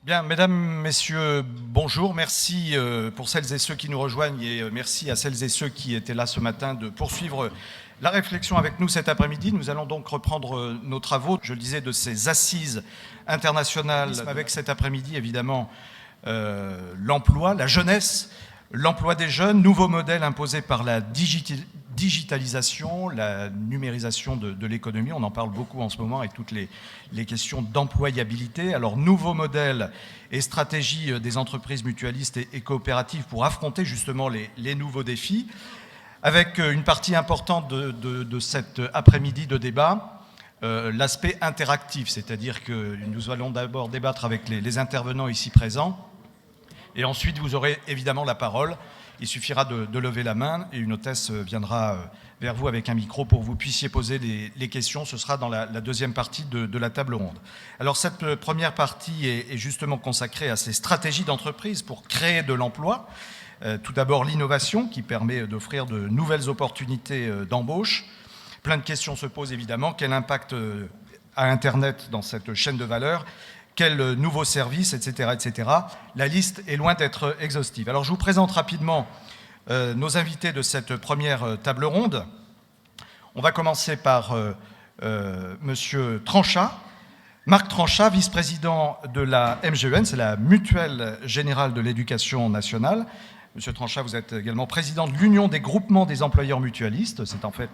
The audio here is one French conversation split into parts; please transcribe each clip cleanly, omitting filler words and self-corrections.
Bien, mesdames, messieurs, bonjour. Merci pour celles et ceux qui nous rejoignent et merci à celles et ceux qui étaient là ce matin de poursuivre la réflexion avec nous cet après-midi. Nous allons donc reprendre nos travaux, je le disais, de ces assises internationales avec cet après-midi, évidemment, l'emploi, la jeunesse, l'emploi des jeunes, nouveau modèle imposé par la digitalisation, la numérisation de l'économie. On en parle beaucoup en ce moment avec toutes les questions d'employabilité. Alors, nouveau modèle et stratégie des entreprises mutualistes et coopératives pour affronter justement les nouveaux défis, avec une partie importante de cet après-midi de débat, l'aspect interactif, c'est-à-dire que nous allons d'abord débattre avec les intervenants ici présents, et ensuite vous aurez évidemment la parole. Il suffira de lever la main et une hôtesse viendra vers vous avec un micro pour que vous puissiez poser les questions. Ce sera dans la deuxième partie de la table ronde. Alors cette première partie est justement consacrée à ces stratégies d'entreprise pour créer de l'emploi. Tout d'abord l'innovation qui permet d'offrir de nouvelles opportunités d'embauche. Plein de questions se posent évidemment. Quel impact a Internet dans cette chaîne de valeur ? Quels nouveaux services, etc., etc. La liste est loin d'être exhaustive. Alors je vous présente rapidement nos invités de cette première table ronde. On va commencer par Monsieur Tranchat, Marc Tranchat, vice-président de la MGEN, c'est la Mutuelle Générale de l'Éducation Nationale. Monsieur Tranchat, vous êtes également président de l'Union des groupements des employeurs mutualistes. C'est en fait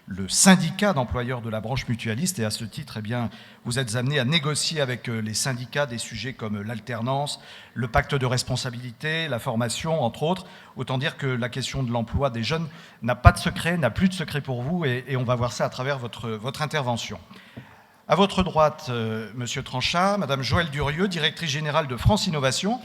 le syndicat d'employeurs de la branche mutualiste. Et à ce titre, eh bien, vous êtes amené à négocier avec les syndicats des sujets comme l'alternance, le pacte de responsabilité, la formation, entre autres. Autant dire que la question de l'emploi des jeunes n'a pas de secret, n'a plus de secret pour vous. Et on va voir ça à travers votre intervention. À votre droite, Monsieur Tranchat, Madame Joëlle Durieux, directrice générale de France Innovation.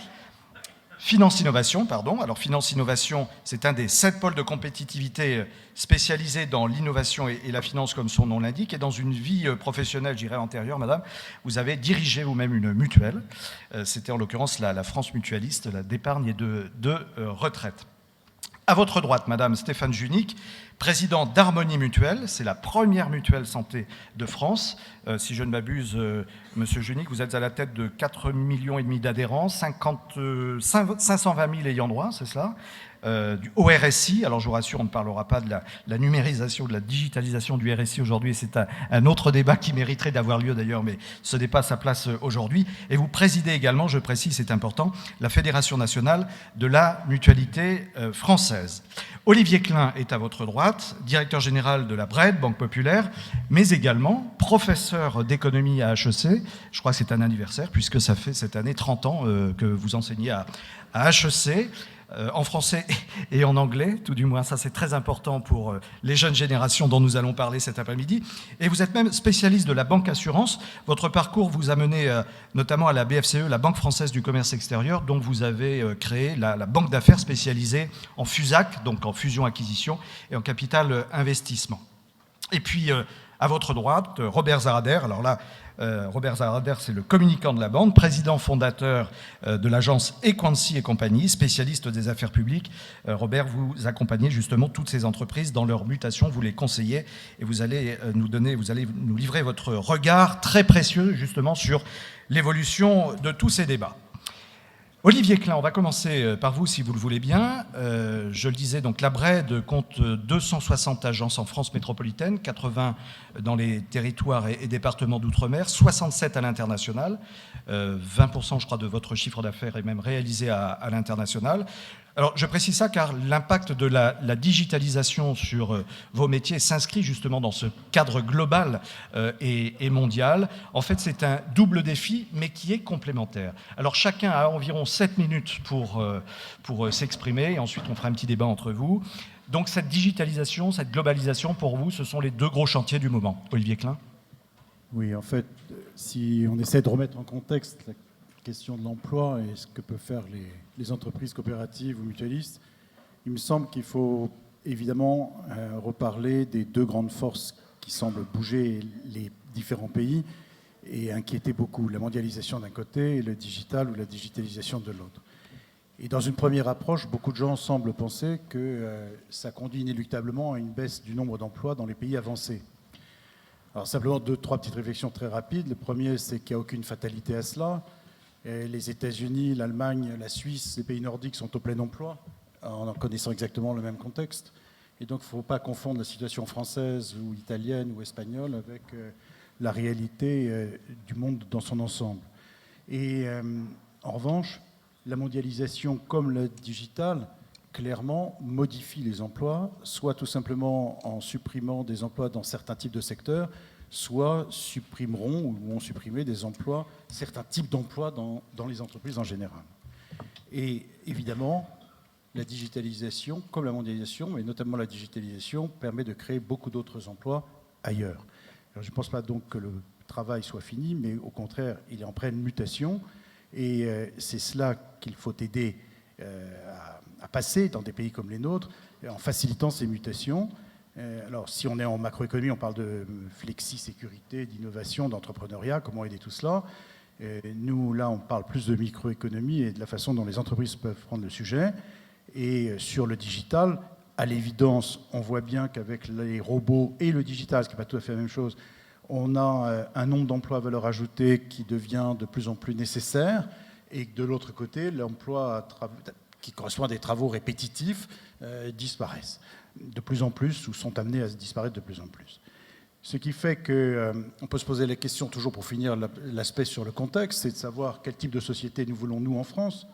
Finance Innovation, pardon. Alors Finance Innovation, c'est un des 7 pôles de compétitivité spécialisés dans l'innovation et la finance, comme son nom l'indique. Et dans une vie professionnelle, je dirais antérieure, madame, vous avez dirigé vous-même une mutuelle. C'était en l'occurrence la France Mutualiste, la d'épargne et de retraite. À votre droite, madame Stéphane Junique, président d'Harmonie Mutuelle. C'est la première mutuelle santé de France. Si je ne m'abuse, monsieur Junique, vous êtes à la tête de 4,5 millions d'adhérents, 520 000 ayants droit, c'est cela, du RSI. Alors je vous rassure, on ne parlera pas de la numérisation, de la digitalisation du RSI aujourd'hui. C'est un autre débat qui mériterait d'avoir lieu d'ailleurs, mais ce n'est pas sa place aujourd'hui. Et vous présidez également, je précise, c'est important, la Fédération nationale de la mutualité française. Olivier Klein est à votre droite, directeur général de la BRED, Banque Populaire, mais également professeur d'économie à HEC. Je crois que c'est un anniversaire, puisque ça fait cette année 30 ans que vous enseignez à HEC. En français et en anglais, tout du moins, ça c'est très important pour les jeunes générations dont nous allons parler cet après-midi. Et vous êtes même spécialiste de la banque assurance. Votre parcours vous a mené notamment à la BFCE, la Banque française du commerce extérieur, dont vous avez créé la banque d'affaires spécialisée en FUSAC, donc en fusion-acquisition et en capital investissement. Et puis, à votre droite, Robert Zarader. Alors là, Robert Zarader, c'est le communicant de la bande, président fondateur de l'agence Equancy et compagnie, spécialiste des affaires publiques. Robert, vous accompagnez justement toutes ces entreprises dans leur mutation, vous les conseillez et vous allez nous livrer votre regard très précieux justement sur l'évolution de tous ces débats. Olivier Klein, on va commencer par vous si vous le voulez bien. Je le disais, donc la BRED compte 260 agences en France métropolitaine, 80 dans les territoires et départements d'outre-mer, 67 à l'international. 20% je crois de votre chiffre d'affaires est même réalisé à l'international. Alors je précise ça car l'impact de la digitalisation sur vos métiers s'inscrit justement dans ce cadre global et mondial. En fait c'est un double défi mais qui est complémentaire. Alors chacun a environ 7 minutes pour s'exprimer et ensuite on fera un petit débat entre vous. Donc cette digitalisation, cette globalisation pour vous, ce sont les deux gros chantiers du moment. Olivier Klein. Oui, en fait, si on essaie de remettre en contexte la question de l'emploi et ce que peuvent faire les entreprises coopératives ou mutualistes, il me semble qu'il faut évidemment reparler des deux grandes forces qui semblent bouger les différents pays et inquiéter beaucoup, la mondialisation d'un côté et le digital ou la digitalisation de l'autre. Et dans une première approche, beaucoup de gens semblent penser que ça conduit inéluctablement à une baisse du nombre d'emplois dans les pays avancés. Alors simplement 2-3 petites réflexions très rapides. Le premier, c'est qu'il n'y a aucune fatalité à cela. Les États-Unis, l'Allemagne, la Suisse, les pays nordiques sont au plein emploi, en connaissant exactement le même contexte. Et donc, il ne faut pas confondre la situation française ou italienne ou espagnole avec la réalité du monde dans son ensemble. Et en revanche, la mondialisation comme le digital, clairement, modifie les emplois, soit tout simplement en supprimant des emplois dans certains types de secteurs, soit supprimeront ou ont supprimé des emplois, certains types d'emplois dans les entreprises en général. Et évidemment, la digitalisation, comme la mondialisation, mais notamment la digitalisation, permet de créer beaucoup d'autres emplois ailleurs. Alors, je ne pense pas donc que le travail soit fini, mais au contraire, il est en pleine mutation. Et c'est cela qu'il faut aider à passer dans des pays comme les nôtres, en facilitant ces mutations. Alors, si on est en macroéconomie, on parle de flexi-sécurité, d'innovation, d'entrepreneuriat, comment aider tout cela. Nous, là, on parle plus de microéconomie et de la façon dont les entreprises peuvent prendre le sujet. Et sur le digital, à l'évidence, on voit bien qu'avec les robots et le digital, ce qui n'est pas tout à fait la même chose, on a un nombre d'emplois à valeur ajoutée qui devient de plus en plus nécessaire. Et que de l'autre côté, l'emploi qui correspond à des travaux répétitifs disparaissent de plus en plus ou sont amenés à disparaître de plus en plus. Ce qui fait qu'on peut se poser la question, toujours pour finir l'aspect sur le contexte, c'est de savoir quel type de société nous voulons, nous, en France.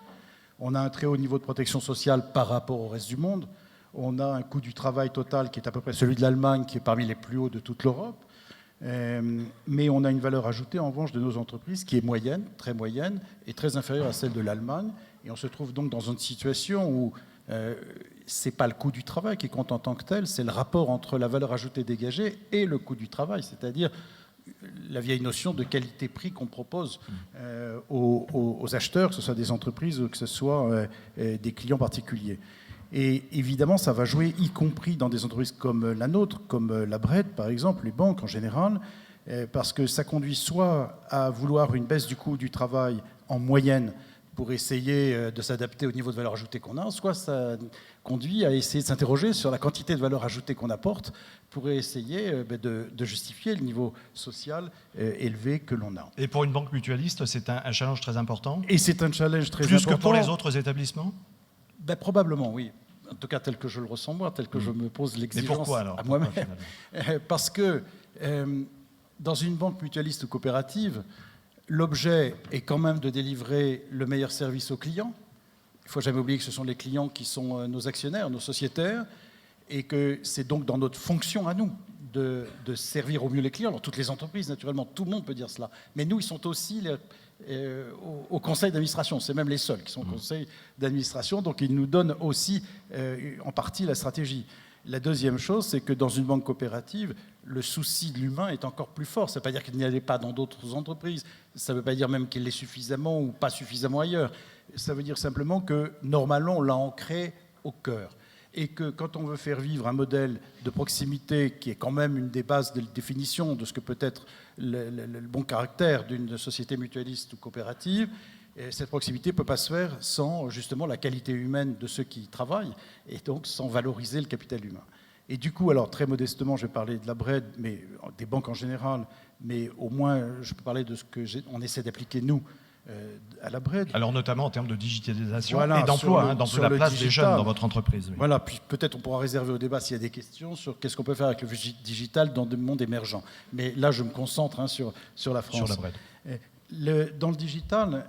On a un très haut niveau de protection sociale par rapport au reste du monde. On a un coût du travail total qui est à peu près celui de l'Allemagne, qui est parmi les plus hauts de toute l'Europe. Mais on a une valeur ajoutée, en revanche, de nos entreprises qui est moyenne, et très inférieure à celle de l'Allemagne. Et on se trouve donc dans une situation où ce n'est pas le coût du travail qui compte en tant que tel, c'est le rapport entre la valeur ajoutée dégagée et le coût du travail, c'est-à-dire la vieille notion de qualité-prix qu'on propose aux acheteurs, que ce soit des entreprises ou que ce soit des clients particuliers. Et évidemment, ça va jouer, y compris dans des entreprises comme la nôtre, comme la BRED, par exemple, les banques en général, parce que ça conduit soit à vouloir une baisse du coût du travail en moyenne pour essayer de s'adapter au niveau de valeur ajoutée qu'on a, soit ça conduit à essayer de s'interroger sur la quantité de valeur ajoutée qu'on apporte pour essayer de justifier le niveau social élevé que l'on a. Et pour une banque mutualiste, c'est un challenge très important. Et c'est un challenge très important. Plus que pour les autres établissements ? Probablement, oui. En tout cas, tel que je le ressens moi, tel que je me pose l'exigence. Mais pourquoi alors ? À moi-même. Parce que dans une banque mutualiste ou coopérative, l'objet est quand même de délivrer le meilleur service aux clients. Il ne faut jamais oublier que ce sont les clients qui sont nos actionnaires, nos sociétaires, et que c'est donc dans notre fonction à nous de servir au mieux les clients. Alors toutes les entreprises, naturellement, tout le monde peut dire cela. Mais nous, ils sont aussi au conseil d'administration. C'est même les seuls qui sont au conseil d'administration. Donc ils nous donnent aussi en partie la stratégie. La deuxième chose, c'est que dans une banque coopérative, le souci de l'humain est encore plus fort. Ça ne veut pas dire qu'il n'y en a pas dans d'autres entreprises. Ça ne veut pas dire même qu'il l'est suffisamment ou pas suffisamment ailleurs. Ça veut dire simplement que, normalement, on l'a ancré au cœur. Et que quand on veut faire vivre un modèle de proximité qui est quand même une des bases de définition de ce que peut être le bon caractère d'une société mutualiste ou coopérative, cette proximité ne peut pas se faire sans justement la qualité humaine de ceux qui y travaillent et donc sans valoriser le capital humain. Et du coup, alors très modestement, je vais parler de la BRED, mais des banques en général, mais au moins je peux parler de ce qu'on essaie d'appliquer nous à la BRED. Alors notamment en termes de digitalisation voilà, et d'emploi, sur la place des jeunes dans votre entreprise. Oui. Voilà, puis peut-être on pourra réserver au débat s'il y a des questions sur qu'est-ce qu'on peut faire avec le digital dans le monde émergent. Mais là, je me concentre sur la France. Sur la BRED. Dans le digital,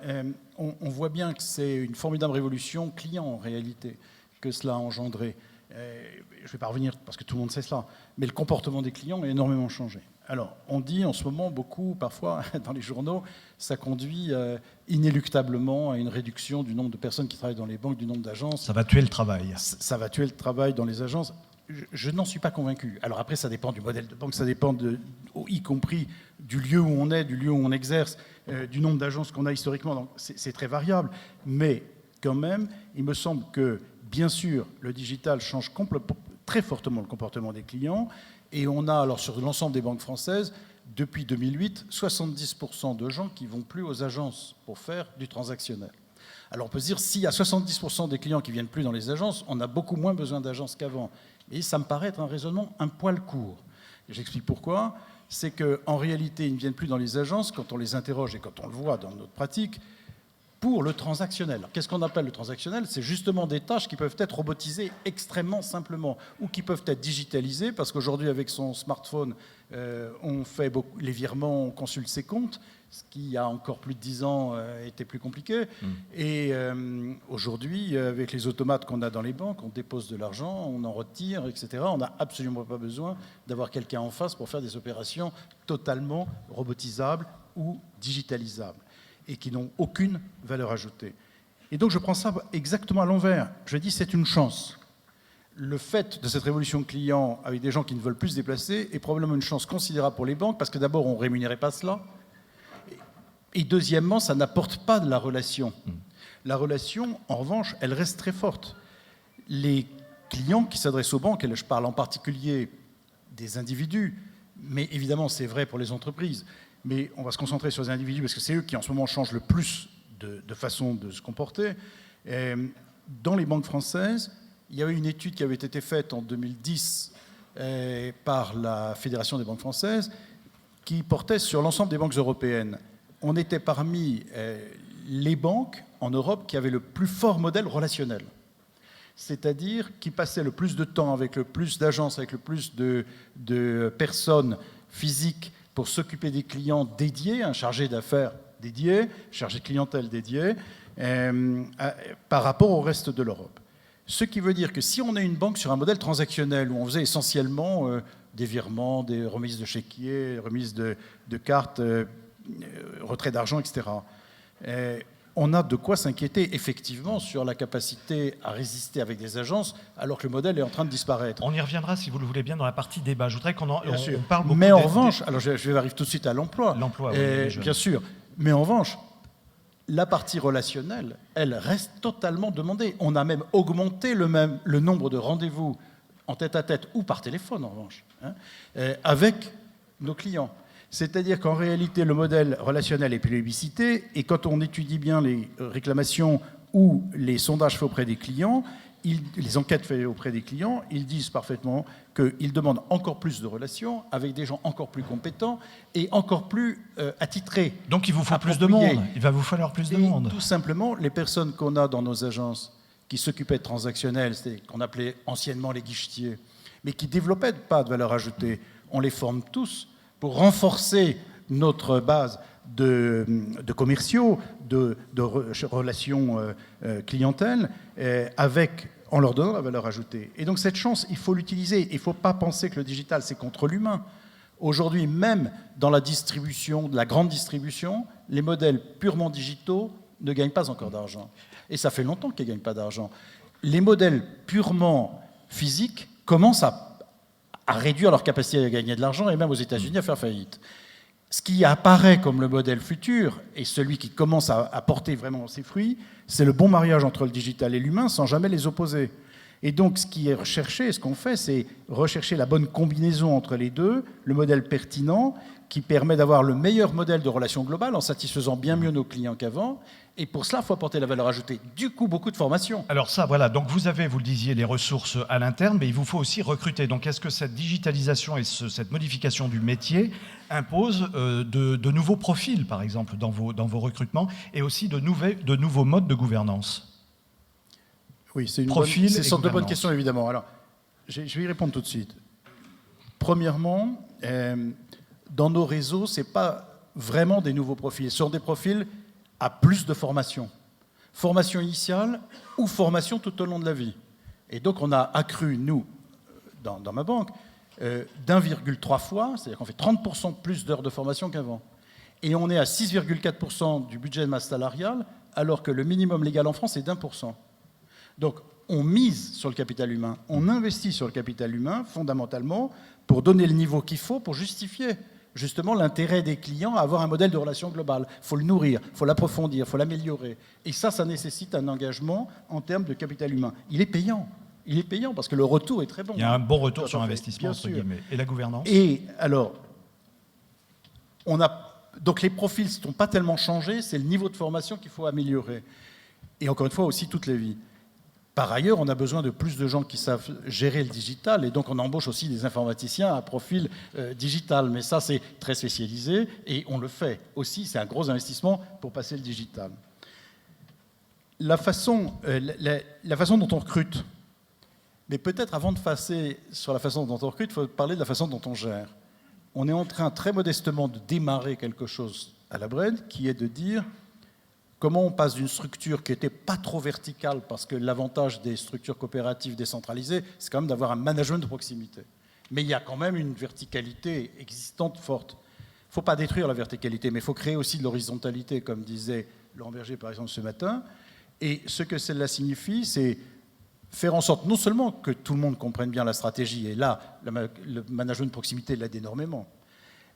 on voit bien que c'est une formidable révolution client en réalité que cela a engendré. Je ne vais pas revenir parce que tout le monde sait cela, mais le comportement des clients a énormément changé. Alors, on dit en ce moment beaucoup, parfois dans les journaux, ça conduit inéluctablement à une réduction du nombre de personnes qui travaillent dans les banques, du nombre d'agences. Ça va tuer le travail. Ça va tuer le travail dans les agences. Je n'en suis pas convaincu. Alors après, ça dépend du modèle de banque, ça dépend y compris du lieu où on est, du lieu où on exerce, du nombre d'agences qu'on a historiquement. Donc c'est très variable. Mais quand même, il me semble que, bien sûr, le digital change très fortement le comportement des clients. Et on a, alors sur l'ensemble des banques françaises, depuis 2008, 70% de gens qui ne vont plus aux agences pour faire du transactionnel. Alors on peut se dire, s'il y a 70% des clients qui ne viennent plus dans les agences, on a beaucoup moins besoin d'agences qu'avant. Et ça me paraît être un raisonnement un poil court. Et j'explique pourquoi. C'est qu'en réalité, ils ne viennent plus dans les agences. Quand on les interroge et quand on le voit dans notre pratique, pour le transactionnel. Qu'est-ce qu'on appelle le transactionnel? C'est justement des tâches qui peuvent être robotisées extrêmement simplement ou qui peuvent être digitalisées, parce qu'aujourd'hui, avec son smartphone, on fait les virements, on consulte ses comptes, ce qui, il y a encore plus de 10 ans, était plus compliqué. Et aujourd'hui, avec les automates qu'on a dans les banques, on dépose de l'argent, on en retire, etc. On n'a absolument pas besoin d'avoir quelqu'un en face pour faire des opérations totalement robotisables ou digitalisables, et qui n'ont aucune valeur ajoutée. Et donc je prends ça exactement à l'envers. Je dis c'est une chance. Le fait de cette révolution client avec des gens qui ne veulent plus se déplacer est probablement une chance considérable pour les banques, parce que d'abord on ne rémunérait pas cela, et deuxièmement ça n'apporte pas de la relation. La relation, en revanche, elle reste très forte. Les clients qui s'adressent aux banques, et je parle en particulier des individus, mais évidemment c'est vrai pour les entreprises, mais on va se concentrer sur les individus parce que c'est eux qui en ce moment changent le plus de façon de se comporter. Dans les banques françaises, il y avait une étude qui avait été faite en 2010 par la Fédération des banques françaises qui portait sur l'ensemble des banques européennes. On était parmi les banques en Europe qui avaient le plus fort modèle relationnel, c'est-à-dire qui passaient le plus de temps avec le plus d'agences, avec le plus de personnes physiques pour s'occuper des clients dédiés, un chargé d'affaires dédié, chargé de clientèle dédié, par rapport au reste de l'Europe. Ce qui veut dire que si on a une banque sur un modèle transactionnel où on faisait essentiellement des virements, des remises de chéquiers, remises de cartes, retrait d'argent, etc., on a de quoi s'inquiéter effectivement sur la capacité à résister avec des agences alors que le modèle est en train de disparaître. On y reviendra, si vous le voulez bien, dans la partie débat. Je voudrais qu'on parle beaucoup. Mais en revanche, alors je arrive tout de suite à l'emploi. L'emploi, oui, bien sûr. Mais en revanche, la partie relationnelle, elle reste totalement demandée. On a même augmenté le nombre de rendez-vous en tête-à-tête ou par téléphone, en revanche, avec nos clients. C'est-à-dire qu'en réalité, le modèle relationnel est plébiscité, et quand on étudie bien les réclamations ou les sondages faits auprès des clients, les enquêtes faites auprès des clients, ils disent parfaitement qu'ils demandent encore plus de relations avec des gens encore plus compétents et encore plus attitrés. Donc il vous faut plus de monde, il va vous falloir plus de monde. Tout simplement, les personnes qu'on a dans nos agences qui s'occupaient de transactionnels, qu'on appelait anciennement les guichetiers, mais qui ne développaient pas de valeur ajoutée, on les forme tous pour renforcer notre base de commerciaux, de relations clientèle, en leur donnant la valeur ajoutée. Et donc cette chance, il faut l'utiliser. Il ne faut pas penser que le digital, c'est contre l'humain. Aujourd'hui, même dans la distribution, de la grande distribution, les modèles purement digitaux ne gagnent pas encore d'argent. Et ça fait longtemps qu'ils ne gagnent pas d'argent. Les modèles purement physiques commencent à réduire leur capacité à gagner de l'argent, et même aux États-Unis à faire faillite. Ce qui apparaît comme le modèle futur, et celui qui commence à porter vraiment ses fruits, c'est le bon mariage entre le digital et l'humain sans jamais les opposer. Et donc ce qui est recherché, ce qu'on fait, c'est rechercher la bonne combinaison entre les deux, le modèle pertinent, qui permet d'avoir le meilleur modèle de relation globale en satisfaisant bien mieux nos clients qu'avant. Et pour cela, il faut apporter la valeur ajoutée. Du coup, beaucoup de formation. Alors ça, voilà, donc vous avez, vous le disiez, les ressources à l'interne, mais il vous faut aussi recruter. Donc est-ce que cette digitalisation et cette modification du métier impose de nouveaux profils, par exemple, dans vos recrutements, et aussi de nouveaux modes de gouvernance? Oui, c'est une sorte de bonne question, évidemment. Alors, je vais y répondre tout de suite. Premièrement, dans nos réseaux, ce n'est pas vraiment des nouveaux profils. Ce sont des profils à plus de formation. Formation initiale ou formation tout au long de la vie. Et donc, on a accru, nous, dans ma banque, d'1,3 fois, c'est-à-dire qu'on fait 30% plus d'heures de formation qu'avant. Et on est à 6,4% du budget de masse salariale, alors que le minimum légal en France est d'1%. Donc, on mise sur le capital humain, on investit sur le capital humain, fondamentalement, pour donner le niveau qu'il faut, pour justifier justement l'intérêt des clients à avoir un modèle de relation globale. Il faut le nourrir, il faut l'approfondir, il faut l'améliorer. Et ça nécessite un engagement en termes de capital humain. Il est payant. Il est payant parce que le retour est très bon. Il y a un bon retour sur investissement, entre guillemets. Et la gouvernance ? Et alors, donc les profils ne sont pas tellement changés, c'est le niveau de formation qu'il faut améliorer. Et encore une fois, aussi toutes les vies. Par ailleurs, on a besoin de plus de gens qui savent gérer le digital, et donc on embauche aussi des informaticiens à profil digital. Mais ça, c'est très spécialisé, et on le fait aussi. C'est un gros investissement pour passer le digital. la façon dont on recrute. Mais peut-être avant de passer sur la façon dont on recrute, il faut parler de la façon dont on gère. On est en train très modestement de démarrer quelque chose à la Bred, qui est de dire comment on passe d'une structure qui n'était pas trop verticale, parce que l'avantage des structures coopératives décentralisées, c'est quand même d'avoir un management de proximité. Mais il y a quand même une verticalité existante forte. Il ne faut pas détruire la verticalité, mais il faut créer aussi de l'horizontalité, comme disait Laurent Berger par exemple ce matin. Et ce que cela signifie, c'est faire en sorte non seulement que tout le monde comprenne bien la stratégie, et là, le management de proximité l'aide énormément,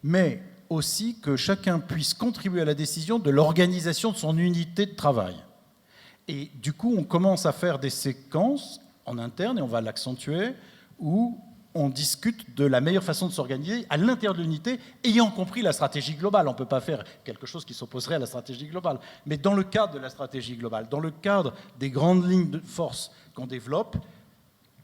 mais aussi que chacun puisse contribuer à la décision de l'organisation de son unité de travail. Et du coup, on commence à faire des séquences en interne, et on va l'accentuer, où on discute de la meilleure façon de s'organiser à l'intérieur de l'unité, ayant compris la stratégie globale. On ne peut pas faire quelque chose qui s'opposerait à la stratégie globale. Mais dans le cadre de la stratégie globale, dans le cadre des grandes lignes de force qu'on développe,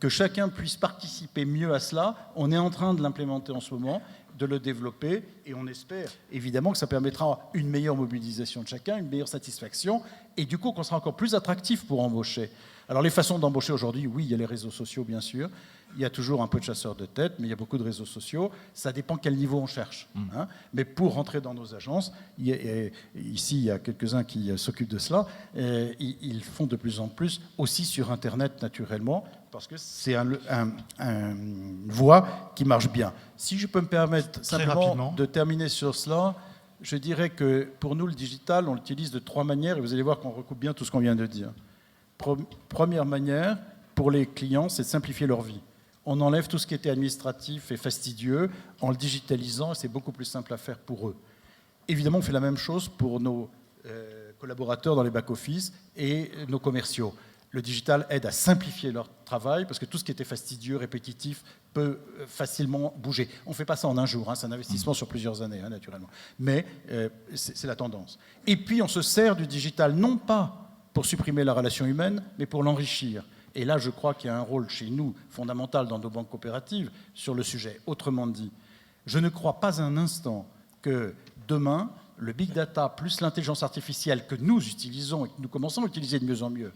que chacun puisse participer mieux à cela, on est en train de l'implémenter en ce moment, de le développer, et on espère évidemment que ça permettra une meilleure mobilisation de chacun, une meilleure satisfaction, et du coup qu'on sera encore plus attractif pour embaucher. Alors les façons d'embaucher aujourd'hui, oui, il y a les réseaux sociaux bien sûr, il y a toujours un peu de chasseurs de tête, mais il y a beaucoup de réseaux sociaux, ça dépend quel niveau on cherche. Hein. Mais pour rentrer dans nos agences, ici il y a quelques-uns qui s'occupent de cela, ils font de plus en plus aussi sur Internet naturellement, parce que c'est une voie qui marche bien. Si je peux me permettre simplement de terminer sur cela, je dirais que pour nous le digital, on l'utilise de 3 manières, et vous allez voir qu'on recoupe bien tout ce qu'on vient de dire. Première manière, pour les clients, c'est de simplifier leur vie. On enlève tout ce qui était administratif et fastidieux en le digitalisant, et c'est beaucoup plus simple à faire pour eux. Évidemment, on fait la même chose pour nos collaborateurs dans les back-office et nos commerciaux. Le digital aide à simplifier leur travail, parce que tout ce qui était fastidieux, répétitif, peut facilement bouger. On ne fait pas ça en un jour, hein, c'est un investissement sur plusieurs années, hein, naturellement. Mais c'est la tendance. Et puis, on se sert du digital, non pas pour supprimer la relation humaine, mais pour l'enrichir. Et là, je crois qu'il y a un rôle chez nous fondamental dans nos banques coopératives sur le sujet. Autrement dit, je ne crois pas un instant que demain, le big data plus l'intelligence artificielle que nous utilisons et que nous commençons à utiliser de mieux en mieux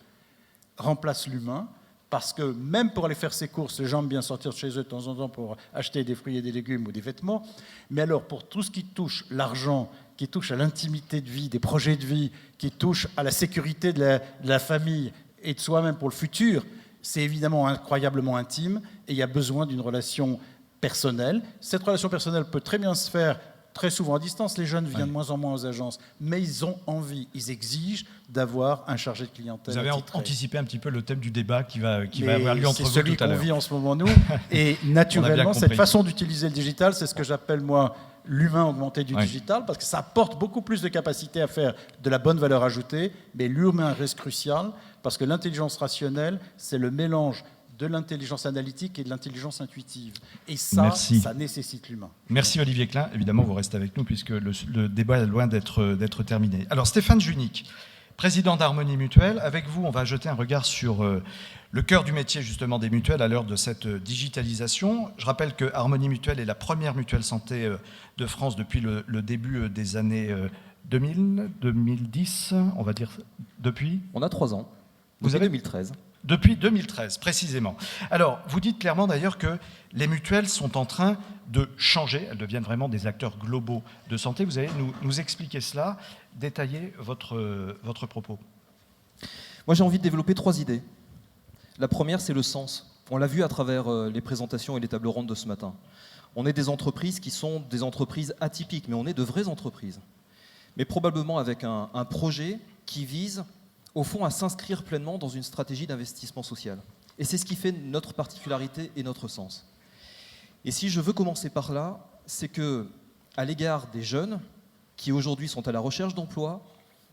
remplace l'humain, parce que même pour aller faire ses courses, les gens aiment bien sortir de chez eux de temps en temps pour acheter des fruits et des légumes ou des vêtements, mais alors pour tout ce qui touche l'argent, qui touche à l'intimité de vie, des projets de vie, qui touche à la sécurité de la famille et de soi-même pour le futur, c'est évidemment incroyablement intime, et il y a besoin d'une relation personnelle. Cette relation personnelle peut très bien se faire très souvent à distance. Les jeunes viennent de moins en moins aux agences, mais ils ont envie, ils exigent d'avoir un chargé de clientèle. Vous avez anticipé un petit peu le thème du débat qui va avoir lieu entre vous tout à l'heure. C'est celui qu'on vit en ce moment, nous. Et naturellement, cette façon d'utiliser le digital, c'est ce que j'appelle, moi, l'humain augmenté du digital, parce que ça apporte beaucoup plus de capacité à faire de la bonne valeur ajoutée, mais l'humain reste crucial, parce que l'intelligence rationnelle, c'est le mélange de l'intelligence analytique et de l'intelligence intuitive. Et ça, ça nécessite l'humain. Merci Olivier Klein. Évidemment, vous restez avec nous puisque le débat est loin d'être terminé. Alors Stéphane Junique, président d'Harmonie Mutuelle, avec vous, on va jeter un regard sur le cœur du métier justement des mutuelles à l'heure de cette digitalisation. Je rappelle que Harmonie Mutuelle est la première mutuelle santé de France depuis le début des années 2000, 2010, on va dire depuis. On a 3 ans. Vous avez 2013. Depuis 2013, précisément. Alors, vous dites clairement d'ailleurs que les mutuelles sont en train de changer, elles deviennent vraiment des acteurs globaux de santé. Vous allez nous expliquer cela, détailler votre propos. Moi, j'ai envie de développer 3 idées. La première, c'est le sens. On l'a vu à travers les présentations et les tables rondes de ce matin. On est des entreprises qui sont des entreprises atypiques, mais on est de vraies entreprises. Mais probablement avec un projet qui vise au fond, à s'inscrire pleinement dans une stratégie d'investissement social. Et c'est ce qui fait notre particularité et notre sens. Et si je veux commencer par là, c'est que, à l'égard des jeunes qui aujourd'hui sont à la recherche d'emploi,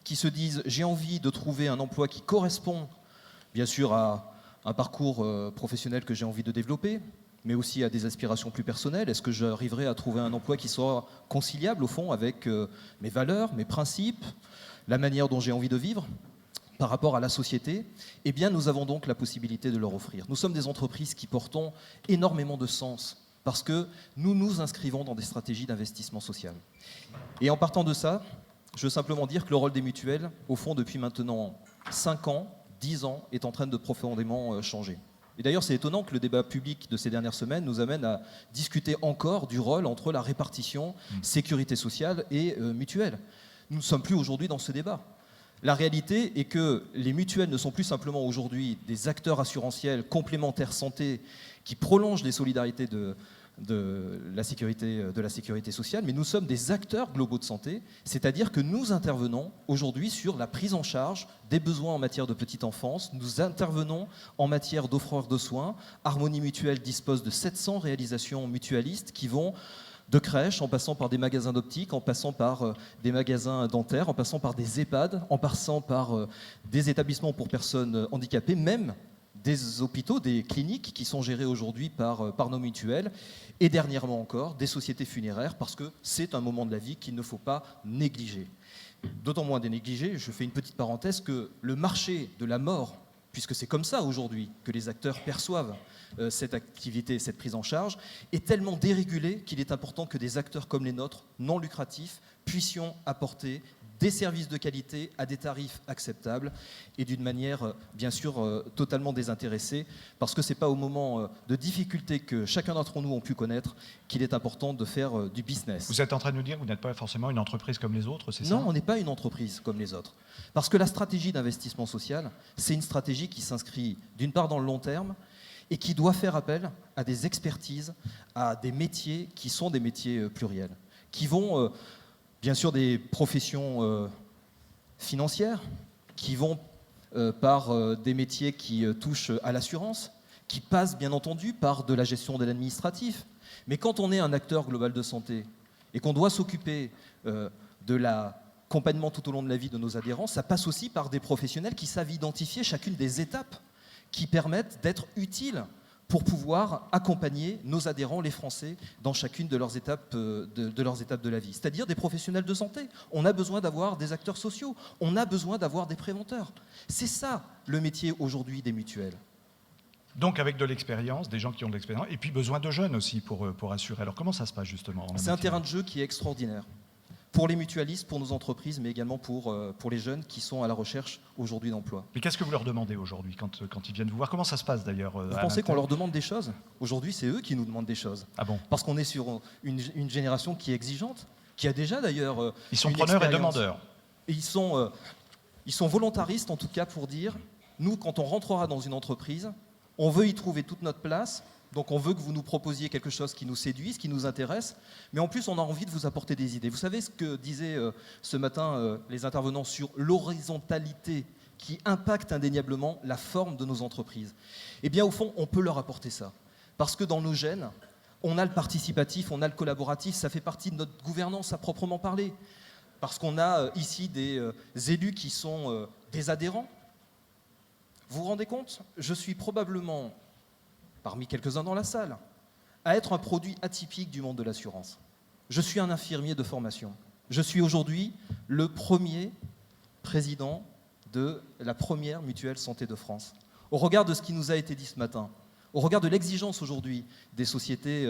qui se disent « j'ai envie de trouver un emploi qui correspond, bien sûr, à un parcours professionnel que j'ai envie de développer, mais aussi à des aspirations plus personnelles. Est-ce que j'arriverai à trouver un emploi qui soit conciliable, au fond, avec mes valeurs, mes principes, la manière dont j'ai envie de vivre ?» par rapport à la société, eh bien nous avons donc la possibilité de leur offrir. Nous sommes des entreprises qui portons énormément de sens parce que nous nous inscrivons dans des stratégies d'investissement social. Et en partant de ça, je veux simplement dire que le rôle des mutuelles, au fond, depuis maintenant 5 ans, 10 ans, est en train de profondément changer. Et d'ailleurs, c'est étonnant que le débat public de ces dernières semaines nous amène à discuter encore du rôle entre la répartition, sécurité sociale et mutuelle. Nous ne sommes plus aujourd'hui dans ce débat. La réalité est que les mutuelles ne sont plus simplement aujourd'hui des acteurs assurantiels complémentaires santé qui prolongent les solidarités de la sécurité sociale, mais nous sommes des acteurs globaux de santé, c'est-à-dire que nous intervenons aujourd'hui sur la prise en charge des besoins en matière de petite enfance, nous intervenons en matière d'offreurs de soins. Harmonie Mutuelle dispose de 700 réalisations mutualistes qui vont de crèches, en passant par des magasins d'optique, en passant par des magasins dentaires, en passant par des EHPAD, en passant par des établissements pour personnes handicapées, même des hôpitaux, des cliniques qui sont gérés aujourd'hui par nos mutuelles, et dernièrement encore des sociétés funéraires, parce que c'est un moment de la vie qu'il ne faut pas négliger. D'autant moins négliger, je fais une petite parenthèse, que le marché de la mort, puisque c'est comme ça aujourd'hui que les acteurs perçoivent cette activité, cette prise en charge, est tellement dérégulé qu'il est important que des acteurs comme les nôtres, non lucratifs, puissions apporter des services de qualité à des tarifs acceptables et d'une manière, bien sûr, totalement désintéressée, parce que ce n'est pas au moment de difficultés que chacun d'entre nous ont pu connaître qu'il est important de faire du business. Vous êtes en train de nous dire que vous n'êtes pas forcément une entreprise comme les autres, c'est ça ? Non, on n'est pas une entreprise comme les autres. Parce que la stratégie d'investissement social, c'est une stratégie qui s'inscrit d'une part dans le long terme et qui doit faire appel à des expertises, à des métiers qui sont des métiers pluriels, qui vont... bien sûr des professions financières qui vont par des métiers qui touchent à l'assurance, qui passent bien entendu par de la gestion de l'administratif. Mais quand on est un acteur global de santé et qu'on doit s'occuper de l'accompagnement tout au long de la vie de nos adhérents, ça passe aussi par des professionnels qui savent identifier chacune des étapes qui permettent d'être utiles pour pouvoir accompagner nos adhérents, les Français, dans chacune de leurs étapes de la vie. C'est-à-dire des professionnels de santé. On a besoin d'avoir des acteurs sociaux. On a besoin d'avoir des préventeurs. C'est ça, le métier aujourd'hui des mutuelles. Donc avec de l'expérience, des gens qui ont de l'expérience, et puis besoin de jeunes aussi pour assurer. Alors comment ça se passe justement ? C'est un terrain de jeu qui est extraordinaire. Pour les mutualistes, pour nos entreprises, mais également pour les jeunes qui sont à la recherche aujourd'hui d'emploi. Mais qu'est-ce que vous leur demandez aujourd'hui quand ils viennent vous voir ? Comment ça se passe d'ailleurs ? Vous pensez qu'on leur demande des choses ? Aujourd'hui, c'est eux qui nous demandent des choses. Ah bon ? Parce qu'on est sur une génération qui est exigeante, qui a déjà d'ailleurs ils sont preneurs et demandeurs. Et ils sont volontaristes en tout cas pour dire, nous, quand on rentrera dans une entreprise, on veut y trouver toute notre place. Donc on veut que vous nous proposiez quelque chose qui nous séduise, qui nous intéresse, mais en plus on a envie de vous apporter des idées. Vous savez ce que disaient ce matin les intervenants sur l'horizontalité qui impacte indéniablement la forme de nos entreprises ? Eh bien au fond, on peut leur apporter ça. Parce que dans nos gènes, on a le participatif, on a le collaboratif, ça fait partie de notre gouvernance à proprement parler. Parce qu'on a ici des élus qui sont des adhérents. Vous vous rendez compte ? Je suis probablement... parmi quelques-uns dans la salle, à être un produit atypique du monde de l'assurance. Je suis un infirmier de formation. Je suis aujourd'hui le premier président de la première mutuelle santé de France. Au regard de ce qui nous a été dit ce matin, au regard de l'exigence aujourd'hui des sociétés,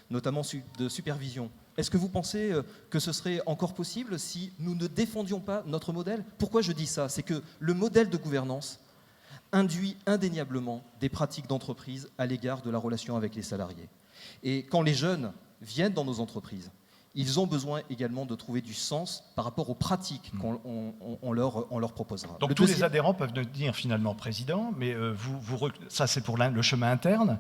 notamment de supervision, est-ce que vous pensez que ce serait encore possible si nous ne défendions pas notre modèle ? Pourquoi je dis ça ? C'est que le modèle de gouvernance induit indéniablement des pratiques d'entreprise à l'égard de la relation avec les salariés. Et quand les jeunes viennent dans nos entreprises, ils ont besoin également de trouver du sens par rapport aux pratiques qu'on leur proposera. Donc tous les adhérents peuvent devenir finalement président, mais ça c'est pour le chemin interne.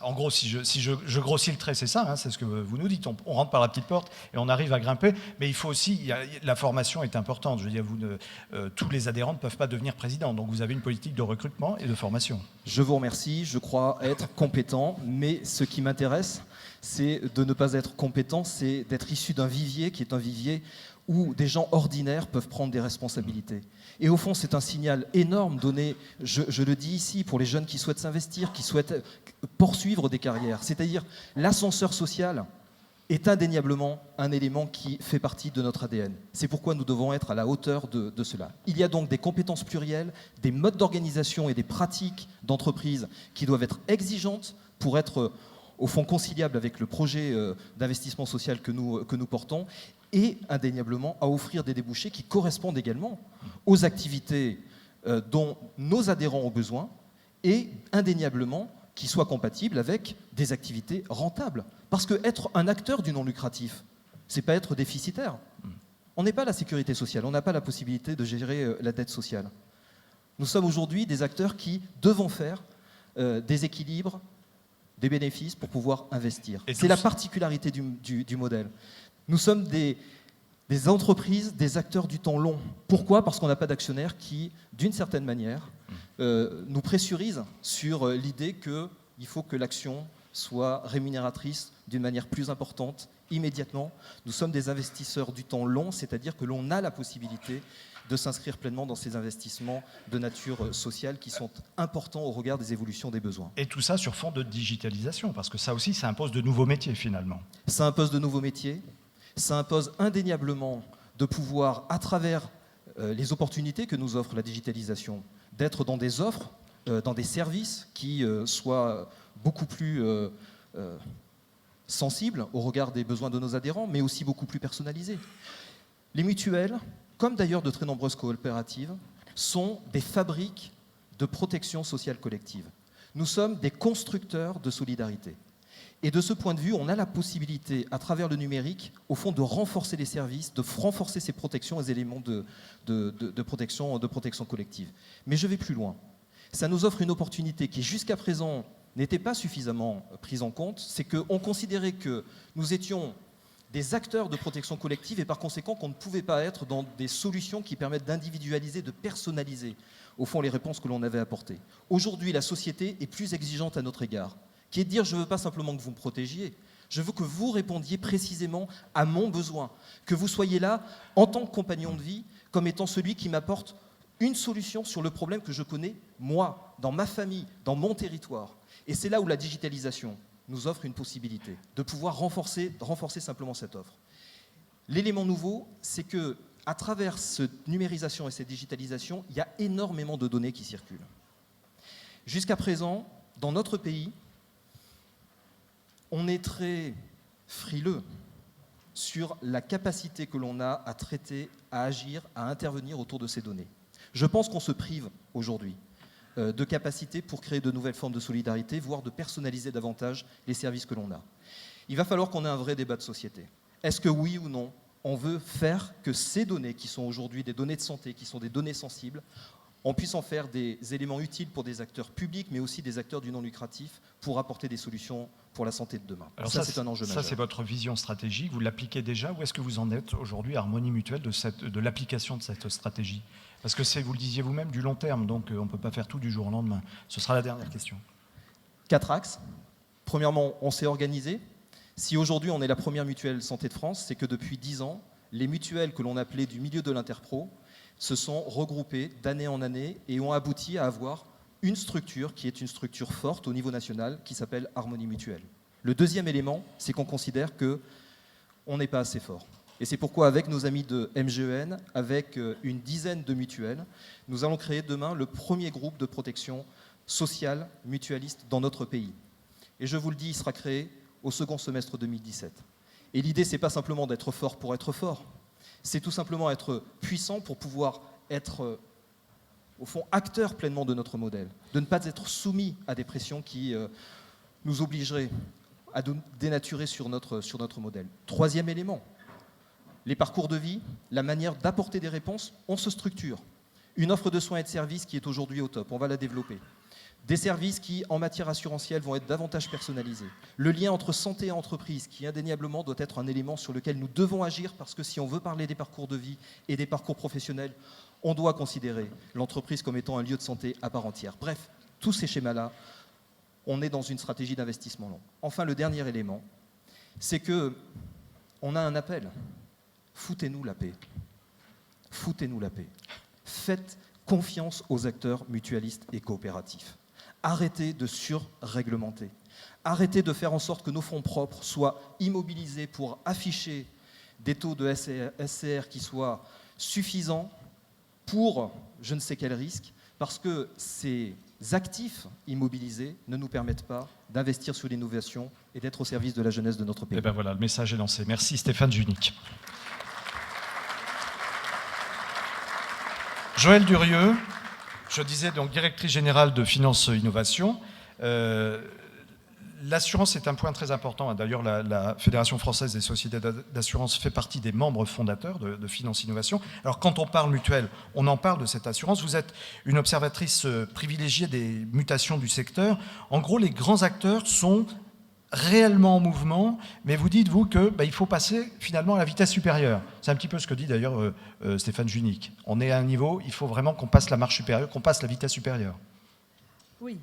En gros, si je grossis le trait, c'est ça, hein, c'est ce que vous nous dites. On rentre par la petite porte et on arrive à grimper, mais il faut aussi, la formation est importante. Je veux dire, tous les adhérents ne peuvent pas devenir président, donc vous avez une politique de recrutement et de formation. Je vous remercie, je crois être compétent, mais ce qui m'intéresse, c'est de ne pas être compétent, c'est d'être issu d'un vivier qui est un vivier où des gens ordinaires peuvent prendre des responsabilités. Et au fond, c'est un signal énorme donné, je le dis ici, pour les jeunes qui souhaitent s'investir, qui souhaitent poursuivre des carrières. C'est-à-dire, l'ascenseur social est indéniablement un élément qui fait partie de notre ADN. C'est pourquoi nous devons être à la hauteur de cela. Il y a donc des compétences plurielles, des modes d'organisation et des pratiques d'entreprise qui doivent être exigeantes pour être au fond conciliable avec le projet d'investissement social que nous portons, et indéniablement à offrir des débouchés qui correspondent également aux activités dont nos adhérents ont besoin et indéniablement qui soit compatible avec des activités rentables. Parce que être un acteur du non lucratif, c'est pas être déficitaire. On n'est pas la sécurité sociale, on n'a pas la possibilité de gérer la dette sociale. Nous sommes aujourd'hui des acteurs qui devons faire des équilibres, des bénéfices pour pouvoir investir. C'est la particularité du modèle. Nous sommes des entreprises, des acteurs du temps long. Pourquoi ? Parce qu'on n'a pas d'actionnaires qui, d'une certaine manière, nous pressurisent sur l'idée qu'il faut que l'action soit rémunératrice d'une manière plus importante, immédiatement. Nous sommes des investisseurs du temps long, c'est-à-dire que l'on a la possibilité de s'inscrire pleinement dans ces investissements de nature sociale qui sont importants au regard des évolutions des besoins. Et tout ça sur fond de digitalisation, parce que ça aussi, ça impose de nouveaux métiers finalement. Ça impose de nouveaux métiers, ça impose indéniablement de pouvoir, à travers les opportunités que nous offre la digitalisation, d'être dans des offres, dans des services qui soient beaucoup plus sensibles au regard des besoins de nos adhérents, mais aussi beaucoup plus personnalisés. Les mutuelles, comme d'ailleurs de très nombreuses coopératives, sont des fabriques de protection sociale collective. Nous sommes des constructeurs de solidarité. Et de ce point de vue, on a la possibilité, à travers le numérique, au fond, de renforcer les services, de renforcer ces protections, les éléments de protection collective. Mais je vais plus loin. Ça nous offre une opportunité qui, jusqu'à présent, n'était pas suffisamment prise en compte. C'est qu'on considérait que nous étions des acteurs de protection collective et par conséquent qu'on ne pouvait pas être dans des solutions qui permettent d'individualiser, de personnaliser, au fond, les réponses que l'on avait apportées. Aujourd'hui, la société est plus exigeante à notre égard, qui est de dire je ne veux pas simplement que vous me protégiez, je veux que vous répondiez précisément à mon besoin, que vous soyez là en tant que compagnon de vie, comme étant celui qui m'apporte une solution sur le problème que je connais, moi, dans ma famille, dans mon territoire. Et c'est là où la digitalisation nous offre une possibilité de pouvoir renforcer simplement cette offre. L'élément nouveau, c'est que à travers cette numérisation et cette digitalisation, il y a énormément de données qui circulent. Jusqu'à présent, dans notre pays, on est très frileux sur la capacité que l'on a à traiter, à agir, à intervenir autour de ces données. Je pense qu'on se prive aujourd'hui de capacité pour créer de nouvelles formes de solidarité, voire de personnaliser davantage les services que l'on a. Il va falloir qu'on ait un vrai débat de société. Est-ce que oui ou non, on veut faire que ces données, qui sont aujourd'hui des données de santé, qui sont des données sensibles, on puisse en faire des éléments utiles pour des acteurs publics, mais aussi des acteurs du non lucratif, pour apporter des solutions pour la santé de demain. Alors ça, c'est un enjeu majeur. Ça, c'est votre vision stratégique. Vous l'appliquez déjà. Où est-ce que vous en êtes aujourd'hui à Harmonie Mutuelle de l'application de cette stratégie ? Parce que c'est, vous le disiez vous-même, du long terme, donc on ne peut pas faire tout du jour au lendemain. Ce sera la dernière question. 4 axes. Premièrement, on s'est organisé. Si aujourd'hui on est la première mutuelle santé de France, c'est que depuis 10 ans, les mutuelles que l'on appelait du milieu de l'interpro se sont regroupées d'année en année et ont abouti à avoir une structure qui est une structure forte au niveau national qui s'appelle Harmonie Mutuelle. Le deuxième élément, c'est qu'on considère qu'on n'est pas assez fort. Et c'est pourquoi, avec nos amis de MGEN, avec une dizaine de mutuelles, nous allons créer demain le premier groupe de protection sociale mutualiste dans notre pays. Et je vous le dis, il sera créé au second semestre 2017. Et l'idée, ce n'est pas simplement d'être fort pour être fort, c'est tout simplement être puissant pour pouvoir être, au fond, acteur pleinement de notre modèle, de ne pas être soumis à des pressions qui nous obligeraient à dénaturer sur notre modèle. Troisième élément, les parcours de vie, la manière d'apporter des réponses, on se structure. Une offre de soins et de services qui est aujourd'hui au top, on va la développer. Des services qui, en matière assurantielle, vont être davantage personnalisés. Le lien entre santé et entreprise, qui indéniablement doit être un élément sur lequel nous devons agir, parce que si on veut parler des parcours de vie et des parcours professionnels, on doit considérer l'entreprise comme étant un lieu de santé à part entière. Bref, tous ces schémas-là, on est dans une stratégie d'investissement long. Enfin, le dernier élément, c'est qu'on a un appel. Foutez-nous la paix. Foutez-nous la paix. Faites confiance aux acteurs mutualistes et coopératifs. Arrêtez de surréglementer. Arrêtez de faire en sorte que nos fonds propres soient immobilisés pour afficher des taux de SCR qui soient suffisants pour je ne sais quel risque, parce que ces actifs immobilisés ne nous permettent pas d'investir sur l'innovation et d'être au service de la jeunesse de notre pays. Et bien voilà, le message est lancé. Merci Stéphane Junique. Joël Durieux, Je disais donc directrice générale de Finance Innovation. L'assurance est un point très important. D'ailleurs, la Fédération française des sociétés d'assurance fait partie des membres fondateurs de Finance Innovation. Alors, quand on parle mutuelle, on en parle de cette assurance. Vous êtes une observatrice privilégiée des mutations du secteur. En gros, les grands acteurs sont réellement en mouvement, mais vous dites, vous, qu'il faut passer finalement à la vitesse supérieure. C'est un petit peu ce que dit d'ailleurs Stéphane Junique. On est à un niveau, il faut vraiment qu'on passe la marche supérieure, qu'on passe la vitesse supérieure. Oui.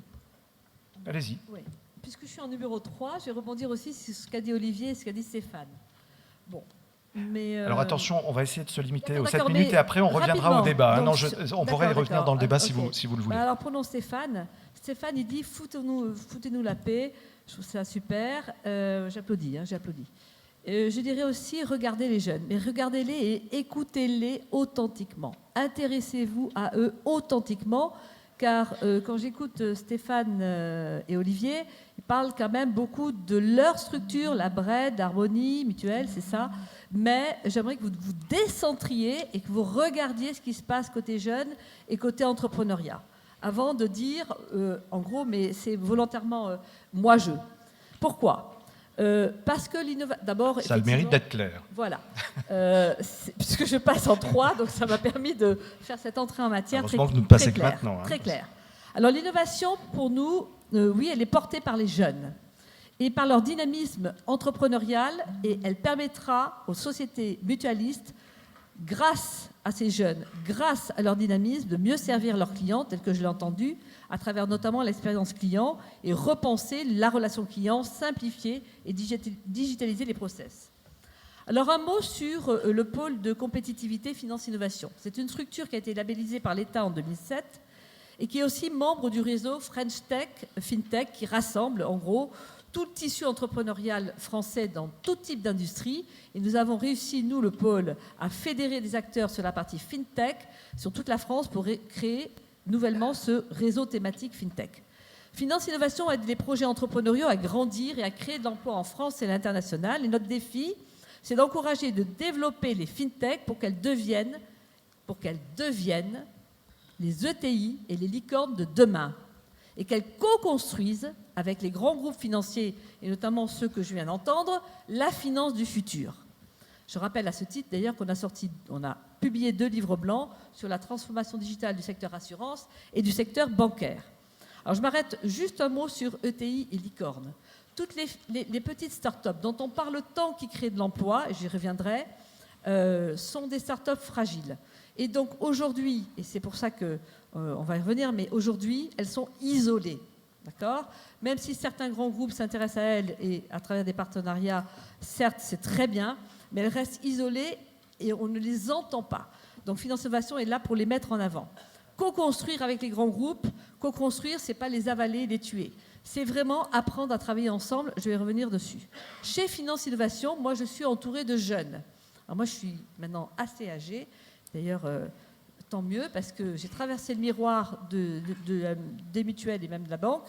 Allez-y. Oui. Puisque je suis en numéro 3, je vais rebondir aussi sur ce qu'a dit Olivier et ce qu'a dit Stéphane. Bon. Mais alors attention, on va essayer de se limiter aux 7 d'accord, minutes et après on reviendra au débat. Donc, On pourrait y revenir dans le débat si ok. vous le voulez. Alors prenons Stéphane. Stéphane, il dit foutez-nous la paix. Je trouve ça super. J'applaudis. Je dirais aussi regardez les jeunes, mais regardez-les et écoutez-les authentiquement. Intéressez-vous à eux authentiquement, car quand j'écoute Stéphane et Olivier, ils parlent quand même beaucoup de leur structure, la BRED, Harmonie, Mutuelle, c'est ça. Mais j'aimerais que vous vous décentriez et que vous regardiez ce qui se passe côté jeunes et côté entrepreneuriat. Avant de dire, en gros, mais c'est volontairement moi-je. Pourquoi ? Parce que l'innovation... D'abord, ça a le mérite d'être clair. Voilà. Puisque je passe en 3, donc ça m'a permis de faire cette entrée en matière heureusement que vous ne passez que claire, maintenant. très clair. Alors l'innovation, pour nous, oui, elle est portée par les jeunes et par leur dynamisme entrepreneurial, et elle permettra aux sociétés mutualistes, grâce à ces jeunes, grâce à leur dynamisme, de mieux servir leurs clients, tel que je l'ai entendu, à travers notamment l'expérience client, et repenser la relation client, simplifier et digitaliser les process. Alors un mot sur le pôle de compétitivité finance-innovation. C'est une structure qui a été labellisée par l'État en 2007 et qui est aussi membre du réseau French Tech, FinTech, qui rassemble en gros tout le tissu entrepreneurial français dans tout type d'industrie. Et nous avons réussi, nous, le pôle, à fédérer des acteurs sur la partie FinTech, sur toute la France, pour créer nouvellement ce réseau thématique FinTech. Finance Innovation aide les projets entrepreneuriaux à grandir et à créer de l'emploi en France et à l'international. Et notre défi, c'est d'encourager et de développer les FinTech pour qu'elles deviennent les ETI et les licornes de demain, et qu'elles co-construisent avec les grands groupes financiers, et notamment ceux que je viens d'entendre, la finance du futur. Je rappelle à ce titre d'ailleurs qu'on a publié 2 livres blancs sur la transformation digitale du secteur assurance et du secteur bancaire. Alors je m'arrête juste un mot sur ETI et licorne. Toutes les petites start-up dont on parle tant qui créent de l'emploi, et j'y reviendrai, sont des start-up fragiles. Et donc aujourd'hui, et c'est pour ça qu'on va y revenir, mais aujourd'hui, elles sont isolées. D'accord ? Même si certains grands groupes s'intéressent à elles et à travers des partenariats, certes, c'est très bien, mais elles restent isolées et on ne les entend pas. Donc Finance Innovation est là pour les mettre en avant. Co-construire avec les grands groupes, co-construire, ce n'est pas les avaler, les tuer. C'est vraiment apprendre à travailler ensemble. Je vais revenir dessus. Chez Finance Innovation, moi, je suis entourée de jeunes. Alors moi, je suis maintenant assez âgée. D'ailleurs, tant mieux, parce que j'ai traversé le miroir des mutuelles et même de la banque,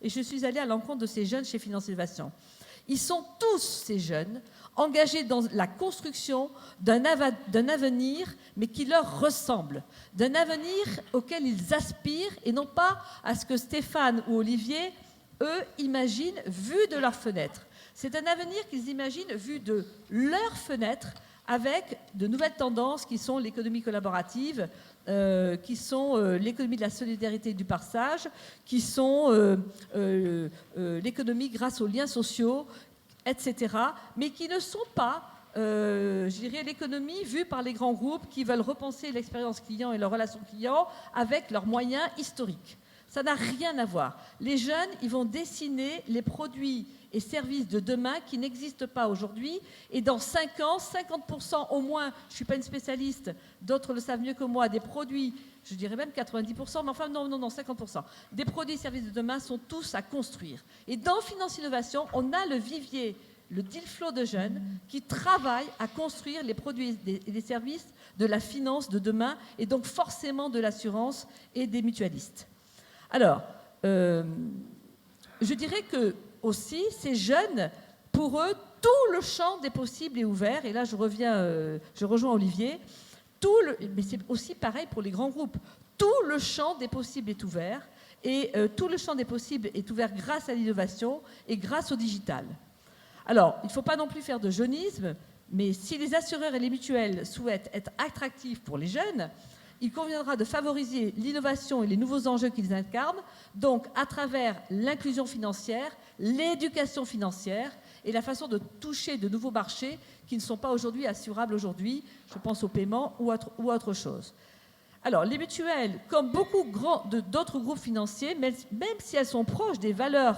et je suis allée à l'encontre de ces jeunes chez Finance Innovation. Ils sont tous, ces jeunes, engagés dans la construction d'un avenir, mais qui leur ressemble, d'un avenir auquel ils aspirent, et non pas à ce que Stéphane ou Olivier, eux, imaginent vu de leur fenêtre. C'est un avenir qu'ils imaginent vu de leur fenêtre, avec de nouvelles tendances qui sont l'économie collaborative, qui sont l'économie de la solidarité et du partage, qui sont l'économie grâce aux liens sociaux, etc., mais qui ne sont pas, je dirais, l'économie vue par les grands groupes qui veulent repenser l'expérience client et leur relation client avec leurs moyens historiques. Ça n'a rien à voir. Les jeunes, ils vont dessiner les produits et services de demain qui n'existent pas aujourd'hui. Et dans 5 ans, 50% au moins, je ne suis pas une spécialiste, d'autres le savent mieux que moi, des produits, je dirais même 90%, mais enfin non, 50%. Des produits et services de demain sont tous à construire. Et dans Finance Innovation, on a le vivier, le deal flow de jeunes qui travaillent à construire les produits et les services de la finance de demain, et donc forcément de l'assurance et des mutualistes. Alors, je dirais que aussi, ces jeunes, pour eux, tout le champ des possibles est ouvert. Et là, je rejoins Olivier. Mais c'est aussi pareil pour les grands groupes. tout le champ des possibles est ouvert. Et tout le champ des possibles est ouvert grâce à l'innovation et grâce au digital. Alors, il ne faut pas non plus faire de jeunisme, mais si les assureurs et les mutuelles souhaitent être attractifs pour les jeunes, il conviendra de favoriser l'innovation et les nouveaux enjeux qu'ils incarnent, donc à travers l'inclusion financière, l'éducation financière et la façon de toucher de nouveaux marchés qui ne sont pas aujourd'hui assurables aujourd'hui. Je pense au paiement ou à autre chose. Alors, les mutuelles, comme beaucoup d'autres groupes financiers, même si elles sont proches des valeurs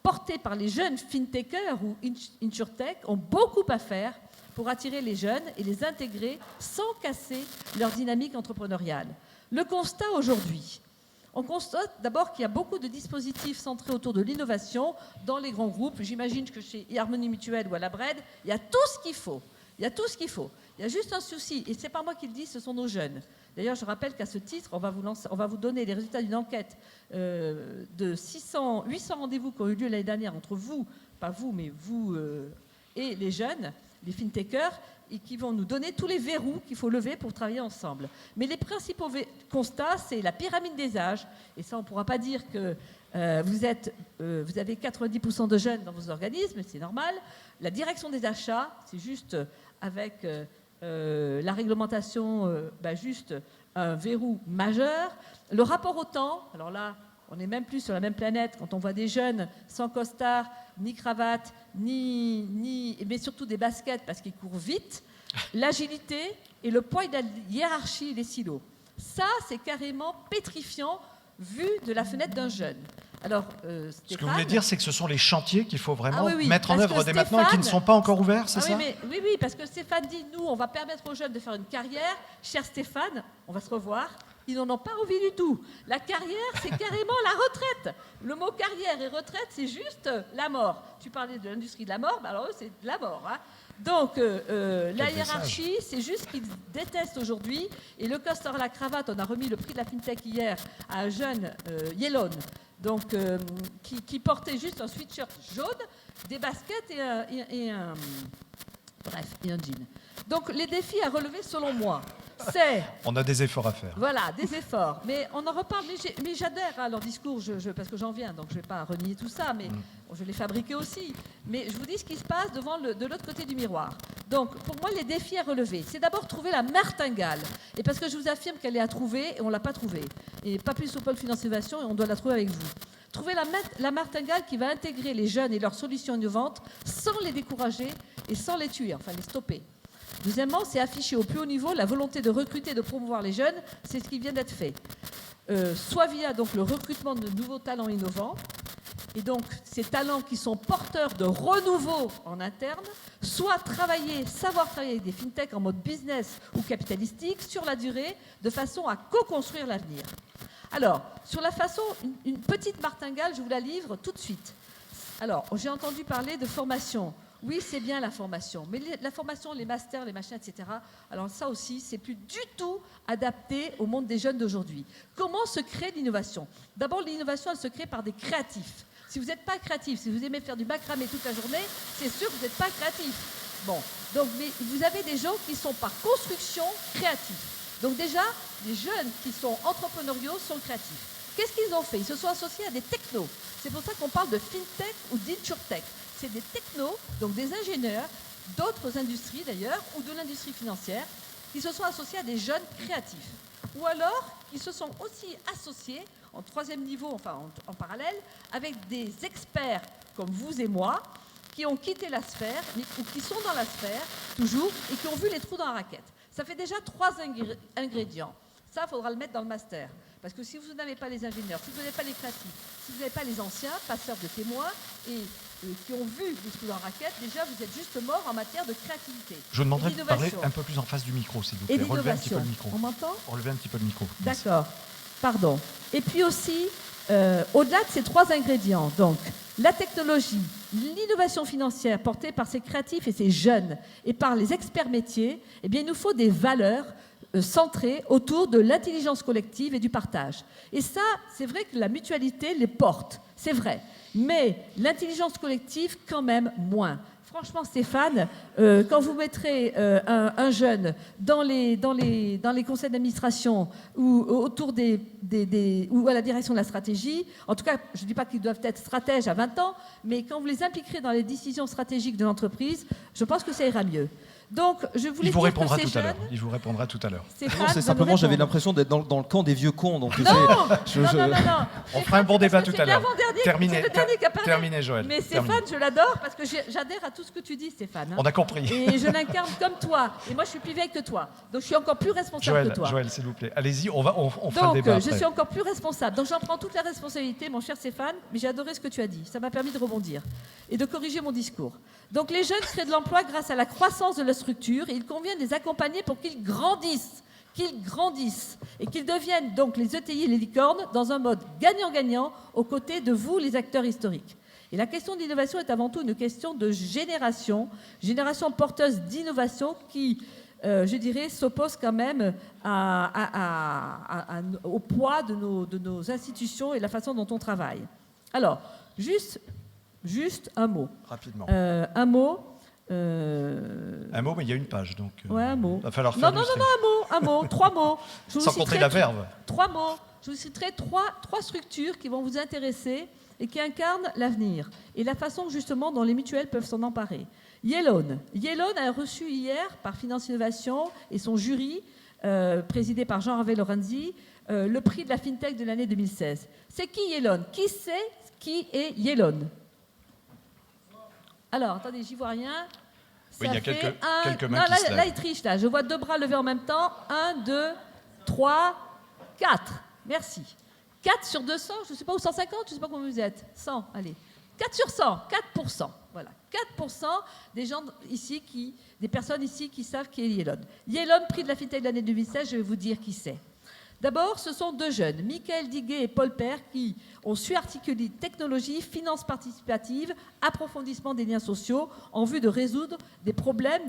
portées par les jeunes fintechers ou insurtech, ont beaucoup à faire pour attirer les jeunes et les intégrer sans casser leur dynamique entrepreneuriale. Le constat aujourd'hui, on constate d'abord qu'il y a beaucoup de dispositifs centrés autour de l'innovation dans les grands groupes. J'imagine que chez Harmonie Mutuelle ou à la Bred, il y a tout ce qu'il faut. Il y a tout ce qu'il faut. Il y a juste un souci, et ce n'est pas moi qui le dis, ce sont nos jeunes. D'ailleurs, je rappelle qu'à ce titre, on va vous donner les résultats d'une enquête de 800 rendez-vous qui ont eu lieu l'année dernière entre vous, pas vous, mais vous et les jeunes, les fintechers, et qui vont nous donner tous les verrous qu'il faut lever pour travailler ensemble. Mais les principaux constats, c'est la pyramide des âges, et ça, on ne pourra pas dire que vous avez 90% de jeunes dans vos organismes, c'est normal. La direction des achats, c'est juste avec la réglementation, juste un verrou majeur. Le rapport au temps, alors là, on n'est même plus sur la même planète quand on voit des jeunes sans costard, ni cravate, mais surtout des baskets parce qu'ils courent vite. L'agilité et le poids de la hiérarchie et les silos. Ça, c'est carrément pétrifiant vu de la fenêtre d'un jeune. Alors, ce que vous voulez dire, c'est que ce sont les chantiers qu'il faut vraiment oui, mettre en œuvre dès maintenant et qui ne sont pas encore ouverts, c'est ça? Oui, parce que Stéphane dit, nous, on va permettre aux jeunes de faire une carrière. Cher Stéphane, on va se revoir. Ils n'en ont pas envie du tout. La carrière, c'est carrément la retraite. Le mot carrière et retraite, c'est juste la mort. Tu parlais de l'industrie de la mort, alors eux, c'est de la mort. Hein. Donc, la hiérarchie, c'est juste qu'ils détestent aujourd'hui. Et le costard à la cravate, on a remis le prix de la FinTech hier à un jeune Yelon, donc, qui portait juste un sweatshirt jaune, des baskets et un jean. Donc, les défis à relever, selon moi, c'est... On a des efforts à faire. Voilà, des efforts. Mais on en reparle. Mais j'adhère à leur discours, parce que j'en viens, donc je ne vais pas renier tout ça, mais je l'ai fabriqué aussi. Mais je vous dis ce qui se passe de l'autre côté du miroir. Donc, pour moi, les défis à relever, c'est d'abord trouver la martingale. Et parce que je vous affirme qu'elle est à trouver, et on ne l'a pas trouvée. Et pas plus au pôle Finance Innovation, et on doit la trouver avec vous. Trouver la martingale qui va intégrer les jeunes et leurs solutions innovantes sans les décourager et sans les tuer, enfin les stopper. Deuxièmement, c'est afficher au plus haut niveau la volonté de recruter et de promouvoir les jeunes. C'est ce qui vient d'être fait. Soit via donc, le recrutement de nouveaux talents innovants, et donc ces talents qui sont porteurs de renouveau en interne, soit savoir travailler avec des fintechs en mode business ou capitalistique sur la durée, de façon à co-construire l'avenir. Alors, sur la façon, une petite martingale, je vous la livre tout de suite. Alors, j'ai entendu parler de formation. Oui, c'est bien la formation, mais la formation, les masters, les machins, etc., alors ça aussi, c'est plus du tout adapté au monde des jeunes d'aujourd'hui. Comment se crée l'innovation? D'abord, l'innovation, elle se crée par des créatifs. Si vous n'êtes pas créatif, si vous aimez faire du macramé toute la journée, c'est sûr que vous n'êtes pas créatif. Bon, donc mais vous avez des gens qui sont par construction créatifs. Donc déjà, les jeunes qui sont entrepreneuriaux sont créatifs. Qu'est-ce qu'ils ont fait? Ils se sont associés à des technos. C'est pour ça qu'on parle de fintech ou d'insurtech. C'est des technos, donc des ingénieurs, d'autres industries d'ailleurs, ou de l'industrie financière, qui se sont associés à des jeunes créatifs. Ou alors, qui se sont aussi associés, en troisième niveau, enfin en parallèle, avec des experts comme vous et moi, qui ont quitté la sphère, ou qui sont dans la sphère, toujours, et qui ont vu les trous dans la raquette. Ça fait déjà 3 ingrédients. Ça, il faudra le mettre dans le master. Parce que si vous n'avez pas les ingénieurs, si vous n'avez pas les créatifs, si vous n'avez pas les anciens, passeurs de témoins, et qui ont vu les trous dans la raquette, déjà, vous êtes juste mort en matière de créativité. Je vous demanderai de parler un peu plus en face du micro, s'il vous plaît. Relevez un petit peu le micro. On m'entend? Relevez un petit peu le micro. D'accord. Pardon. Et puis aussi, au-delà de ces 3 ingrédients, donc la technologie, l'innovation financière portée par ces créatifs et ces jeunes et par les experts métiers, eh bien, il nous faut des valeurs centrées autour de l'intelligence collective et du partage. Et ça, c'est vrai que la mutualité les porte, c'est vrai. Mais l'intelligence collective, quand même, moins. franchement, Stéphane, quand vous mettrez un jeune dans les conseils d'administration ou autour ou à la direction de la stratégie, en tout cas, je ne dis pas qu'ils doivent être stratèges à 20 ans, mais quand vous les impliquerez dans les décisions stratégiques de l'entreprise, je pense que ça ira mieux. Donc, je voulais Il vous dire que répondra ces tout à l'heure. jeunes- Il vous répondra tout à l'heure. Stéphane Non, c'est va me simplement, j'avais répondre. l'impression d'être dans le camp des vieux cons. Donc, Non, je- non. On fera un bon débat Parce que tout à c'est l'heure. l'avant-dernier- Terminé, c'est le dernier qui a parlé. terminé, Joël. Mais Terminé. Stéphane, je l'adore parce que j'adhère à tout ce que tu dis, Stéphane. hein. On a compris. Et je l'incarne comme toi. Et moi, je suis plus vieille que toi. Donc, je suis encore plus responsable que toi. Joël, s'il vous plaît. Allez-y, on fera le Donc, débat je après. suis encore plus responsable. Donc, j'en prends toute la responsabilité, mon cher Stéphane, mais j'ai adoré ce que tu as dit. Ça m'a permis de rebondir et de corriger mon discours. Donc, les jeunes créent de l'emploi grâce à la croissance de leur structure et il convient de les accompagner pour qu'ils grandissent et qu'ils deviennent donc les ETI et les licornes dans un mode gagnant-gagnant aux côtés de vous, les acteurs historiques. Et la question de l'innovation est avant tout une question de génération porteuse d'innovation qui, je dirais, s'oppose quand même au poids de nos institutions et la façon dont on travaille. Alors, juste un mot. Rapidement. Un mot. Un mot, mais il y a une page, donc Ouais, un mot. va falloir Non, faire non, du non, un mot, 3 mots. Je vous Sans citerai compter la verve. 3 mots. Je vous citerai trois structures qui vont vous intéresser et qui incarnent l'avenir et la façon justement dont les mutuelles peuvent s'en emparer. Yellone a reçu hier par Finance Innovation et son jury, présidé par Jean-Hervé Lorenzi, le prix de la FinTech de l'année 2016. C'est qui Yellone? Qui sait qui est Yellone? Alors, attendez, j'y vois rien. Oui, il y a Ça fait quelques mains non, qui se là, lèvent. il triche, là. Je vois 2 bras levés en même temps. 1, 2, 3, 4. Merci. 4 sur 200, je ne sais pas, ou 150, je ne sais pas combien vous êtes. 100, allez. 4 sur 100, 4%. Voilà. 4% des gens ici des personnes ici qui savent qui est Yellone. Yellone, prix de la FinTech de l'année 2016, je vais vous dire qui c'est. D'abord, ce sont 2 jeunes, Michael Diguet et Paul Père, qui ont su articuler technologie, finance participative, approfondissement des liens sociaux en vue de résoudre des problèmes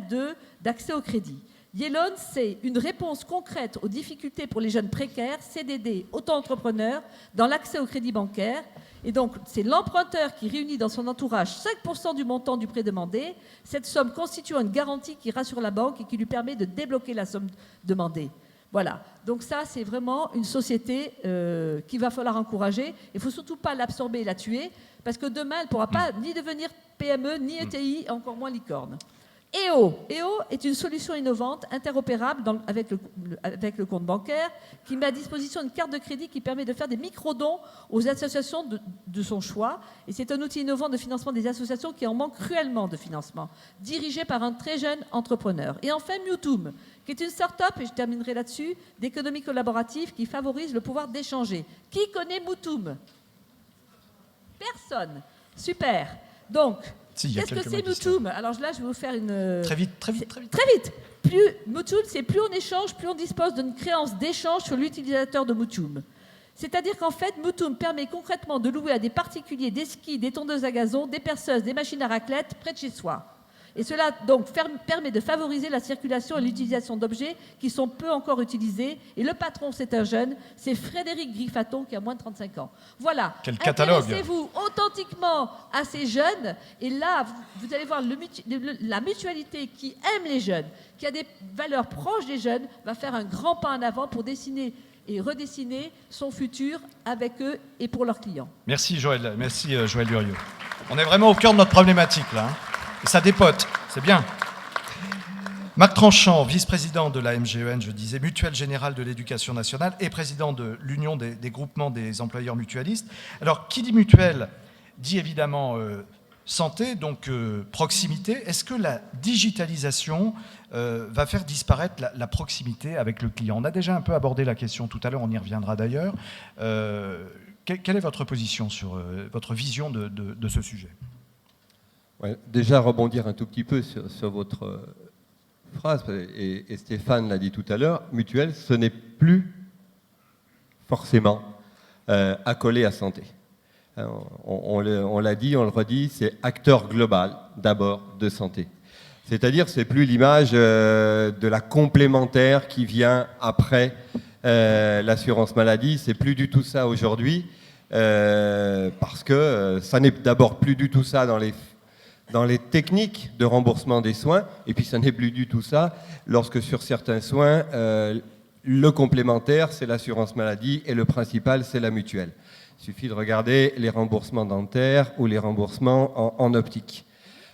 d'accès au crédit. Yellone, c'est une réponse concrète aux difficultés pour les jeunes précaires, CDD, auto-entrepreneurs, dans l'accès au crédit bancaire. Et donc, c'est l'emprunteur qui réunit dans son entourage 5% du montant du prêt demandé. Cette somme constituant une garantie qui rassure la banque et qui lui permet de débloquer la somme demandée. Voilà, donc ça c'est vraiment une société qu'il va falloir encourager. Il ne faut surtout pas l'absorber et la tuer, parce que demain elle ne pourra pas ni devenir PME, ni ETI, encore moins licorne. EO est une solution innovante, interopérable avec le compte bancaire, qui met à disposition une carte de crédit qui permet de faire des micro-dons aux associations de son choix. Et c'est un outil innovant de financement des associations qui en manquent cruellement de financement, dirigé par un très jeune entrepreneur. Et enfin, Mutum, qui est une start-up, et je terminerai là-dessus, d'économie collaborative qui favorise le pouvoir d'échanger. Qui connaît Mutum? Personne. Super. Donc, Si, il y a qu'est-ce que quelques c'est mains qui se lèvent. Mutum? Alors là, je vais vous faire une... Très vite. Très vite. Mutum, c'est plus on échange, plus on dispose d'une créance d'échange sur l'utilisateur de Mutum. C'est-à-dire qu'en fait, Mutum permet concrètement de louer à des particuliers des skis, des tondeuses à gazon, des perceuses, des machines à raclette près de chez soi. Et cela donc permet de favoriser la circulation et l'utilisation d'objets qui sont peu encore utilisés. Et le patron, c'est un jeune, c'est Frédéric Griffaton qui a moins de 35 ans. Voilà. Quel catalogue. Intéressez-vous authentiquement à ces jeunes. Et là, vous allez voir la mutualité qui aime les jeunes, qui a des valeurs proches des jeunes, va faire un grand pas en avant pour dessiner et redessiner son futur avec eux et pour leurs clients. Merci Joël Durieux. On est vraiment au cœur de notre problématique là. Et ça dépote, c'est bien. Marc Tranchant, vice-président de la MGEN, je disais, Mutuelle Générale de l'Éducation nationale et président de l'Union des groupements des employeurs mutualistes. Alors, qui dit mutuelle dit évidemment santé, donc proximité. Est-ce que la digitalisation va faire disparaître la proximité avec le client? On a déjà un peu abordé la question tout à l'heure, on y reviendra d'ailleurs. Quelle est votre position sur votre vision de ce sujet? Ouais, déjà rebondir un tout petit peu sur votre phrase, et Stéphane l'a dit tout à l'heure, mutuelle, ce n'est plus forcément accolé à santé. On l'a dit, on le redit, c'est acteur global d'abord de santé. C'est-à-dire, c'est plus l'image de la complémentaire qui vient après l'assurance maladie, c'est plus du tout ça aujourd'hui, parce que ça n'est d'abord plus du tout ça dans les techniques de remboursement des soins, et puis ça n'est plus du tout ça, lorsque sur certains soins, le complémentaire, c'est l'assurance maladie, et le principal, c'est la mutuelle. Il suffit de regarder les remboursements dentaires ou les remboursements en optique.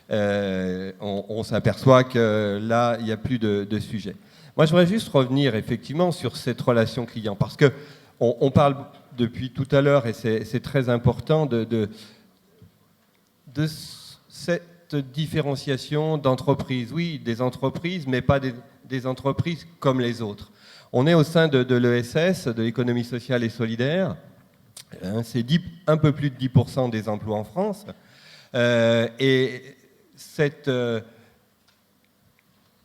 On s'aperçoit que là, il n'y a plus de sujet. Moi, je voudrais juste revenir effectivement sur cette relation client, parce qu'on parle depuis tout à l'heure, et c'est très important, de cette différenciation d'entreprises. Oui, des entreprises, mais pas des entreprises comme les autres. On est au sein de l'ESS, de l'économie sociale et solidaire. C'est un peu plus de 10% des emplois en France. Et cette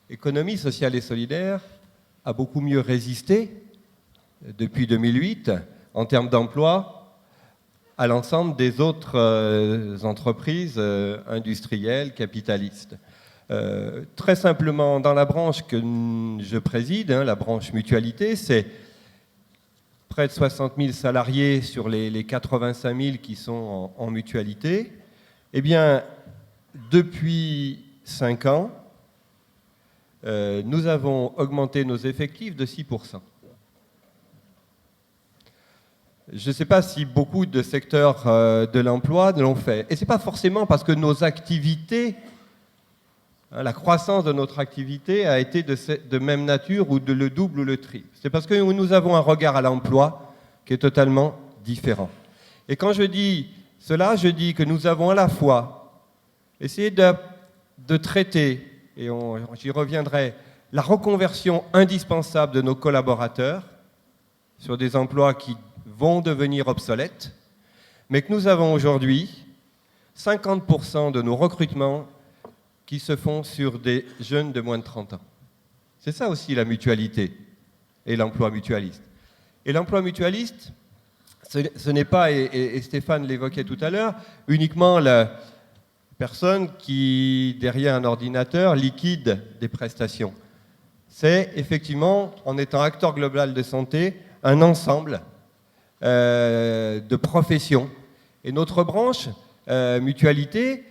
économie sociale et solidaire a beaucoup mieux résisté depuis 2008 en termes d'emploi à l'ensemble des autres entreprises industrielles, capitalistes. Très simplement, dans la branche que je préside, la branche mutualité, c'est près de 60 000 salariés sur les 85 000 qui sont en mutualité. Eh bien, depuis 5 ans, nous avons augmenté nos effectifs de 6%. Je ne sais pas si beaucoup de secteurs de l'emploi l'ont fait. Et ce n'est pas forcément parce que nos activités, la croissance de notre activité a été de même nature ou de le double ou le triple. C'est parce que nous avons un regard à l'emploi qui est totalement différent. Et quand je dis cela, je dis que nous avons à la fois essayé de traiter, et j'y reviendrai, la reconversion indispensable de nos collaborateurs sur des emplois qui vont devenir obsolètes, mais que nous avons aujourd'hui 50% de nos recrutements qui se font sur des jeunes de moins de 30 ans. C'est ça aussi la mutualité et l'emploi mutualiste. Et l'emploi mutualiste, ce n'est pas, et Stéphane l'évoquait tout à l'heure, uniquement la personne qui, derrière un ordinateur, liquide des prestations. C'est effectivement, en étant acteur global de santé, un ensemble de professions. Et notre branche, mutualité,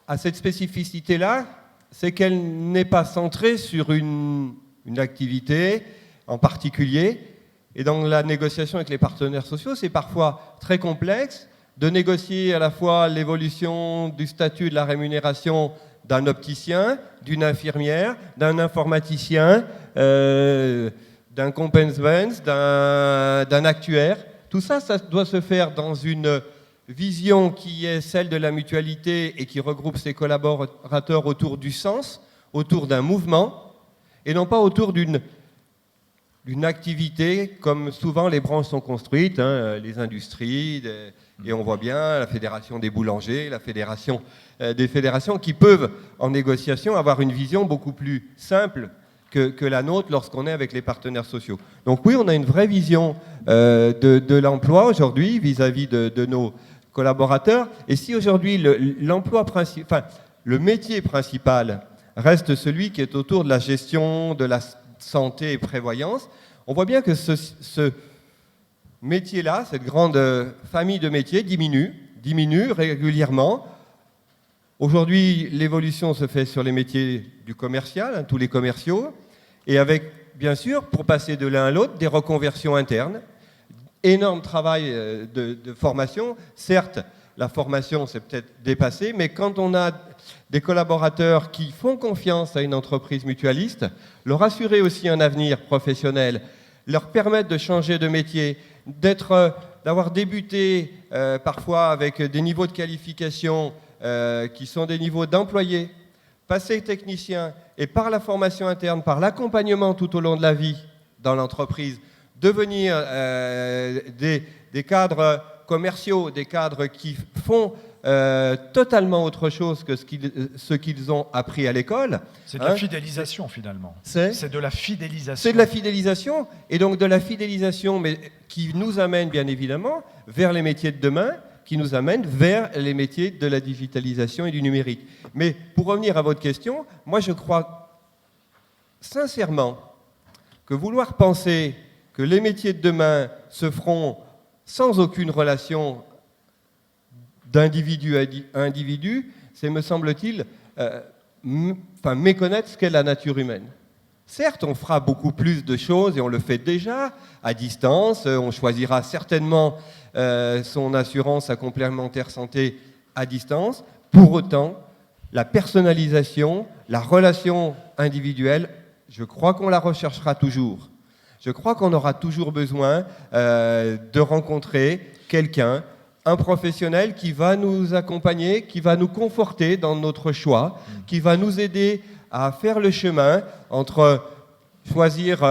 a cette spécificité-là, c'est qu'elle n'est pas centrée sur une activité en particulier. Et dans la négociation avec les partenaires sociaux, c'est parfois très complexe de négocier à la fois l'évolution du statut de la rémunération d'un opticien, d'une infirmière, d'un informaticien, d'un compensevens, d'un actuaire. Tout ça, ça doit se faire dans une vision qui est celle de la mutualité et qui regroupe ses collaborateurs autour du sens, autour d'un mouvement, et non pas autour d'une activité, comme souvent les branches sont construites, les industries, et on voit bien la fédération des boulangers, la fédération des fédérations qui peuvent, en négociation, avoir une vision beaucoup plus simple que la nôtre lorsqu'on est avec les partenaires sociaux. Donc oui, on a une vraie vision de l'emploi aujourd'hui vis-à-vis de nos collaborateurs. Et si aujourd'hui le métier principal reste celui qui est autour de la gestion de la santé et prévoyance, on voit bien que ce métier-là, cette grande famille de métiers diminue régulièrement. Aujourd'hui, l'évolution se fait sur les métiers du commercial, tous les commerciaux, et avec, bien sûr, pour passer de l'un à l'autre, des reconversions internes. Énorme travail de formation. Certes, la formation s'est peut-être dépassée, mais quand on a des collaborateurs qui font confiance à une entreprise mutualiste, leur assurer aussi un avenir professionnel, leur permettre de changer de métier, d'avoir débuté parfois avec des niveaux de qualification qui sont des niveaux d'employés, passer technicien, et par la formation interne, par l'accompagnement tout au long de la vie dans l'entreprise, devenir des cadres commerciaux, des cadres qui font totalement autre chose que ce qu'ils ont appris à l'école. C'est de la fidélisation, finalement. C'est de la fidélisation. C'est de la fidélisation, et donc de la fidélisation, mais qui nous amène bien évidemment vers les métiers de demain, qui nous amène vers les métiers de la digitalisation et du numérique. Mais pour revenir à votre question, moi je crois sincèrement que vouloir penser que les métiers de demain se feront sans aucune relation d'individu à individu, c'est, me semble-t-il, méconnaître ce qu'est la nature humaine. Certes, on fera beaucoup plus de choses, et on le fait déjà, à distance. On choisira certainement son assurance à complémentaire santé à distance. Pour autant, la personnalisation, la relation individuelle, je crois qu'on la recherchera toujours. Je crois qu'on aura toujours besoin de rencontrer quelqu'un, un professionnel qui va nous accompagner, qui va nous conforter dans notre choix, qui va nous aider à faire le chemin entre choisir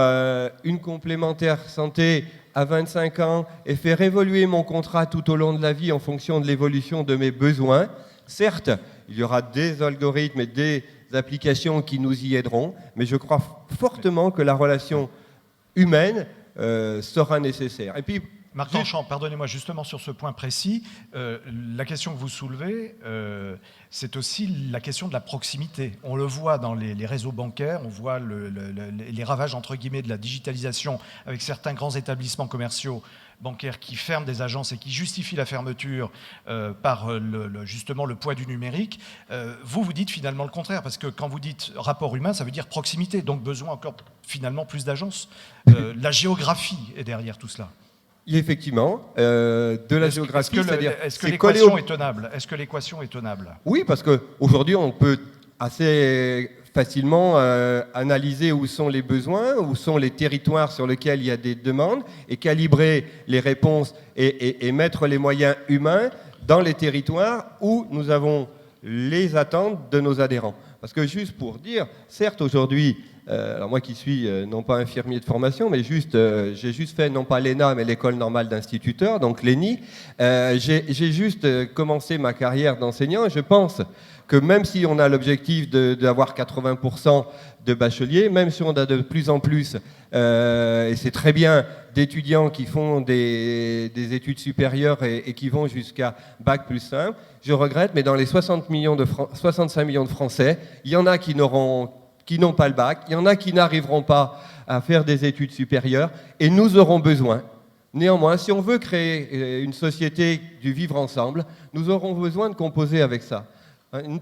une complémentaire santé à 25 ans et faire évoluer mon contrat tout au long de la vie en fonction de l'évolution de mes besoins. Certes, il y aura des algorithmes et des applications qui nous y aideront, mais je crois fortement que la relation humaine sera nécessaire. Et puis, Marc Tanchant, pardonnez-moi, justement sur ce point précis, la question que vous soulevez, c'est aussi la question de la proximité. On le voit dans les réseaux bancaires, on voit les ravages entre guillemets de la digitalisation avec certains grands établissements commerciaux bancaires qui ferment des agences et qui justifient la fermeture par justement le poids du numérique. Vous dites finalement le contraire, parce que quand vous dites rapport humain, ça veut dire proximité, donc besoin encore finalement plus d'agences. La géographie est derrière tout cela. Effectivement, de la géographie, c'est-à-dire... Est-ce que l'équation est tenable ? Est-ce que l'équation est tenable ? Oui, parce qu'aujourd'hui, on peut assez facilement analyser où sont les besoins, où sont les territoires sur lesquels il y a des demandes, et calibrer les réponses et mettre les moyens humains dans les territoires où nous avons les attentes de nos adhérents. Parce que juste pour dire, certes aujourd'hui, alors moi qui suis non pas infirmier de formation, mais j'ai juste fait non pas l'ENA, mais l'école normale d'instituteur, donc l'ENI. J'ai juste commencé ma carrière d'enseignant, et je pense que même si on a l'objectif d'avoir 80% de bacheliers, même si on a de plus en plus, et c'est très bien, d'étudiants qui font des études supérieures et qui vont jusqu'à Bac plus 5, je regrette, mais dans les 65 millions de Français, il y en a qui n'ont pas le bac, il y en a qui n'arriveront pas à faire des études supérieures, et nous aurons besoin. Néanmoins, si on veut créer une société du vivre ensemble, nous aurons besoin de composer avec ça.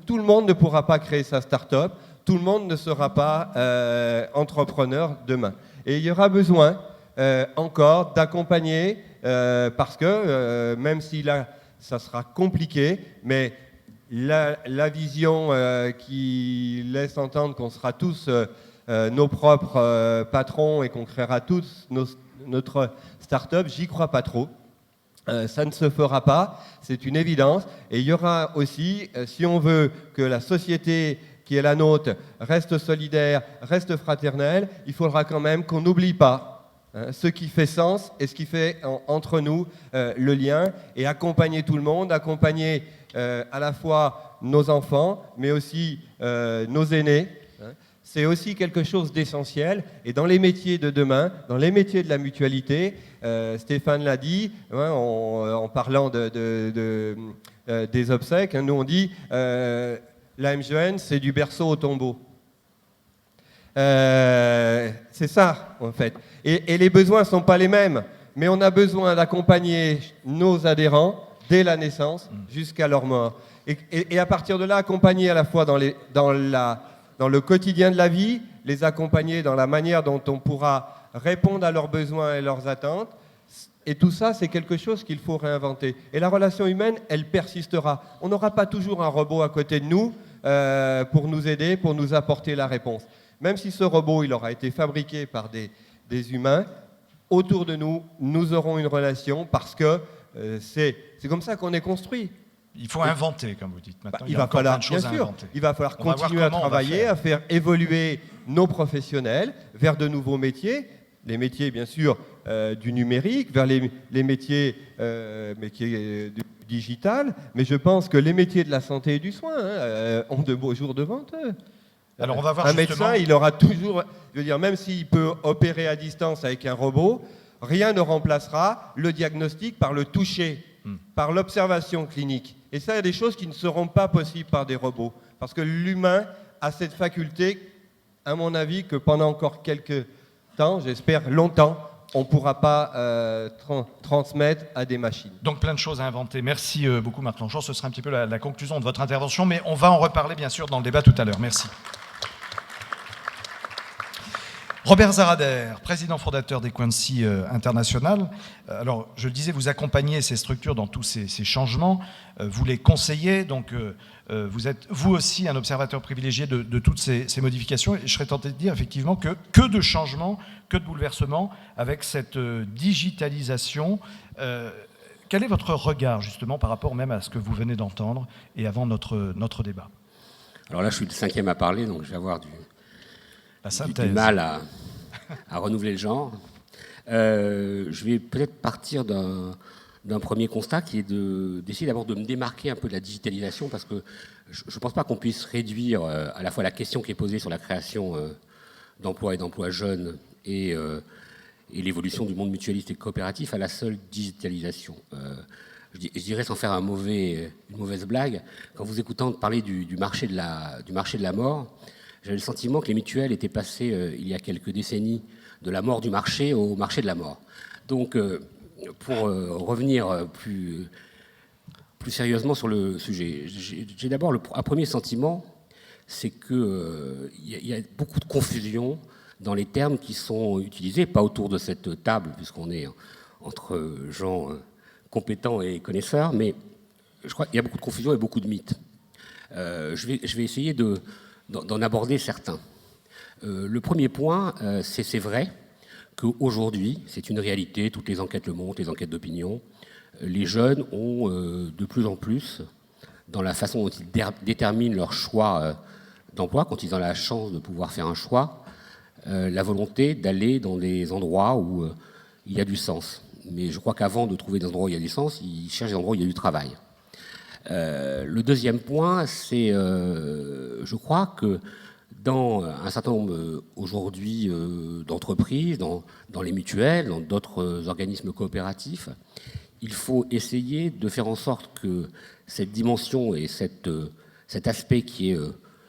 Tout le monde ne pourra pas créer sa start-up, tout le monde ne sera pas entrepreneur demain. Et il y aura besoin encore d'accompagner, parce que même si là, ça sera compliqué, mais la vision qui laisse entendre qu'on sera tous nos propres patrons et qu'on créera tous notre start-up, j'y crois pas trop. Ça ne se fera pas, c'est une évidence. Et il y aura aussi, si on veut que la société qui est la nôtre reste solidaire, reste fraternelle, il faudra quand même qu'on n'oublie pas ce qui fait sens et ce qui fait entre nous le lien, et accompagner tout le monde, accompagner à la fois nos enfants, mais aussi nos aînés. C'est aussi quelque chose d'essentiel. Et dans les métiers de demain, dans les métiers de la mutualité, Stéphane l'a dit, en parlant des obsèques, nous on dit la MGN, c'est du berceau au tombeau. C'est ça, en fait. Et les besoins ne sont pas les mêmes, mais on a besoin d'accompagner nos adhérents dès la naissance jusqu'à leur mort. Et à partir de là, accompagner à la fois dans le quotidien de la vie, les accompagner dans la manière dont on pourra répondre à leurs besoins et leurs attentes. Et tout ça, c'est quelque chose qu'il faut réinventer. Et la relation humaine, elle persistera. On n'aura pas toujours un robot à côté de nous pour nous aider, pour nous apporter la réponse. Même si ce robot, il aura été fabriqué par des humains, autour de nous, nous aurons une relation parce que c'est comme ça qu'on est construit. Il faut inventer, comme vous dites. Maintenant, il va falloir, bien sûr, il va falloir continuer à travailler, à faire évoluer nos professionnels vers de nouveaux métiers, les métiers, bien sûr, du numérique, vers les métiers du digital, mais je pense que les métiers de la santé et du soin ont de beaux jours devant eux. Alors on va voir un médecin, il aura toujours, je veux dire, même s'il peut opérer à distance avec un robot, rien ne remplacera le diagnostic par le toucher, par l'observation clinique. Et ça, il y a des choses qui ne seront pas possibles par des robots. Parce que l'humain a cette faculté, à mon avis, que pendant encore quelques temps, j'espère longtemps, on ne pourra pas transmettre à des machines. Donc plein de choses à inventer. Merci beaucoup Marc Longchamp. Ce sera un petit peu la conclusion de votre intervention, mais on va en reparler bien sûr dans le débat tout à l'heure. Merci. Robert Zarader, président fondateur d'Equancy International. Alors, je le disais, vous accompagnez ces structures dans tous ces changements, vous les conseillez, donc vous êtes vous aussi un observateur privilégié de toutes ces modifications. Et je serais tenté de dire effectivement que de changements, que de bouleversements avec cette digitalisation. Quel est votre regard justement par rapport même à ce que vous venez d'entendre et avant notre débat? Alors là, je suis le 5e à parler, donc je vais avoir du mal à renouveler le genre. Je vais peut-être partir d'un premier constat qui est d'essayer d'abord de me démarquer un peu de la digitalisation, parce que je ne pense pas qu'on puisse réduire à la fois la question qui est posée sur la création d'emplois et d'emplois jeunes et l'évolution du monde mutualiste et coopératif à la seule digitalisation. Je dirais, sans faire une mauvaise blague, qu'en vous écoutant parler du marché de la mort, j'avais le sentiment que les mutuelles étaient passées, il y a quelques décennies, de la mort du marché au marché de la mort. Donc, pour revenir plus sérieusement sur le sujet, j'ai d'abord un premier sentiment, c'est qu'il y a beaucoup de confusion dans les termes qui sont utilisés, pas autour de cette table, puisqu'on est entre gens compétents et connaisseurs, mais je crois qu'il y a beaucoup de confusion et beaucoup de mythes. Je vais essayer d'en aborder certains. Le premier point, c'est vrai qu'aujourd'hui, c'est une réalité, toutes les enquêtes le montrent, les enquêtes d'opinion, les jeunes ont de plus en plus, dans la façon dont ils déterminent leur choix d'emploi, quand ils ont la chance de pouvoir faire un choix, la volonté d'aller dans des endroits où il y a du sens. Mais je crois qu'avant de trouver des endroits où il y a du sens, ils cherchent des endroits où il y a du travail. Le deuxième point, c'est, je crois que dans un certain nombre aujourd'hui d'entreprises, dans les mutuelles, dans d'autres organismes coopératifs, il faut essayer de faire en sorte que cette dimension et cet aspect qui est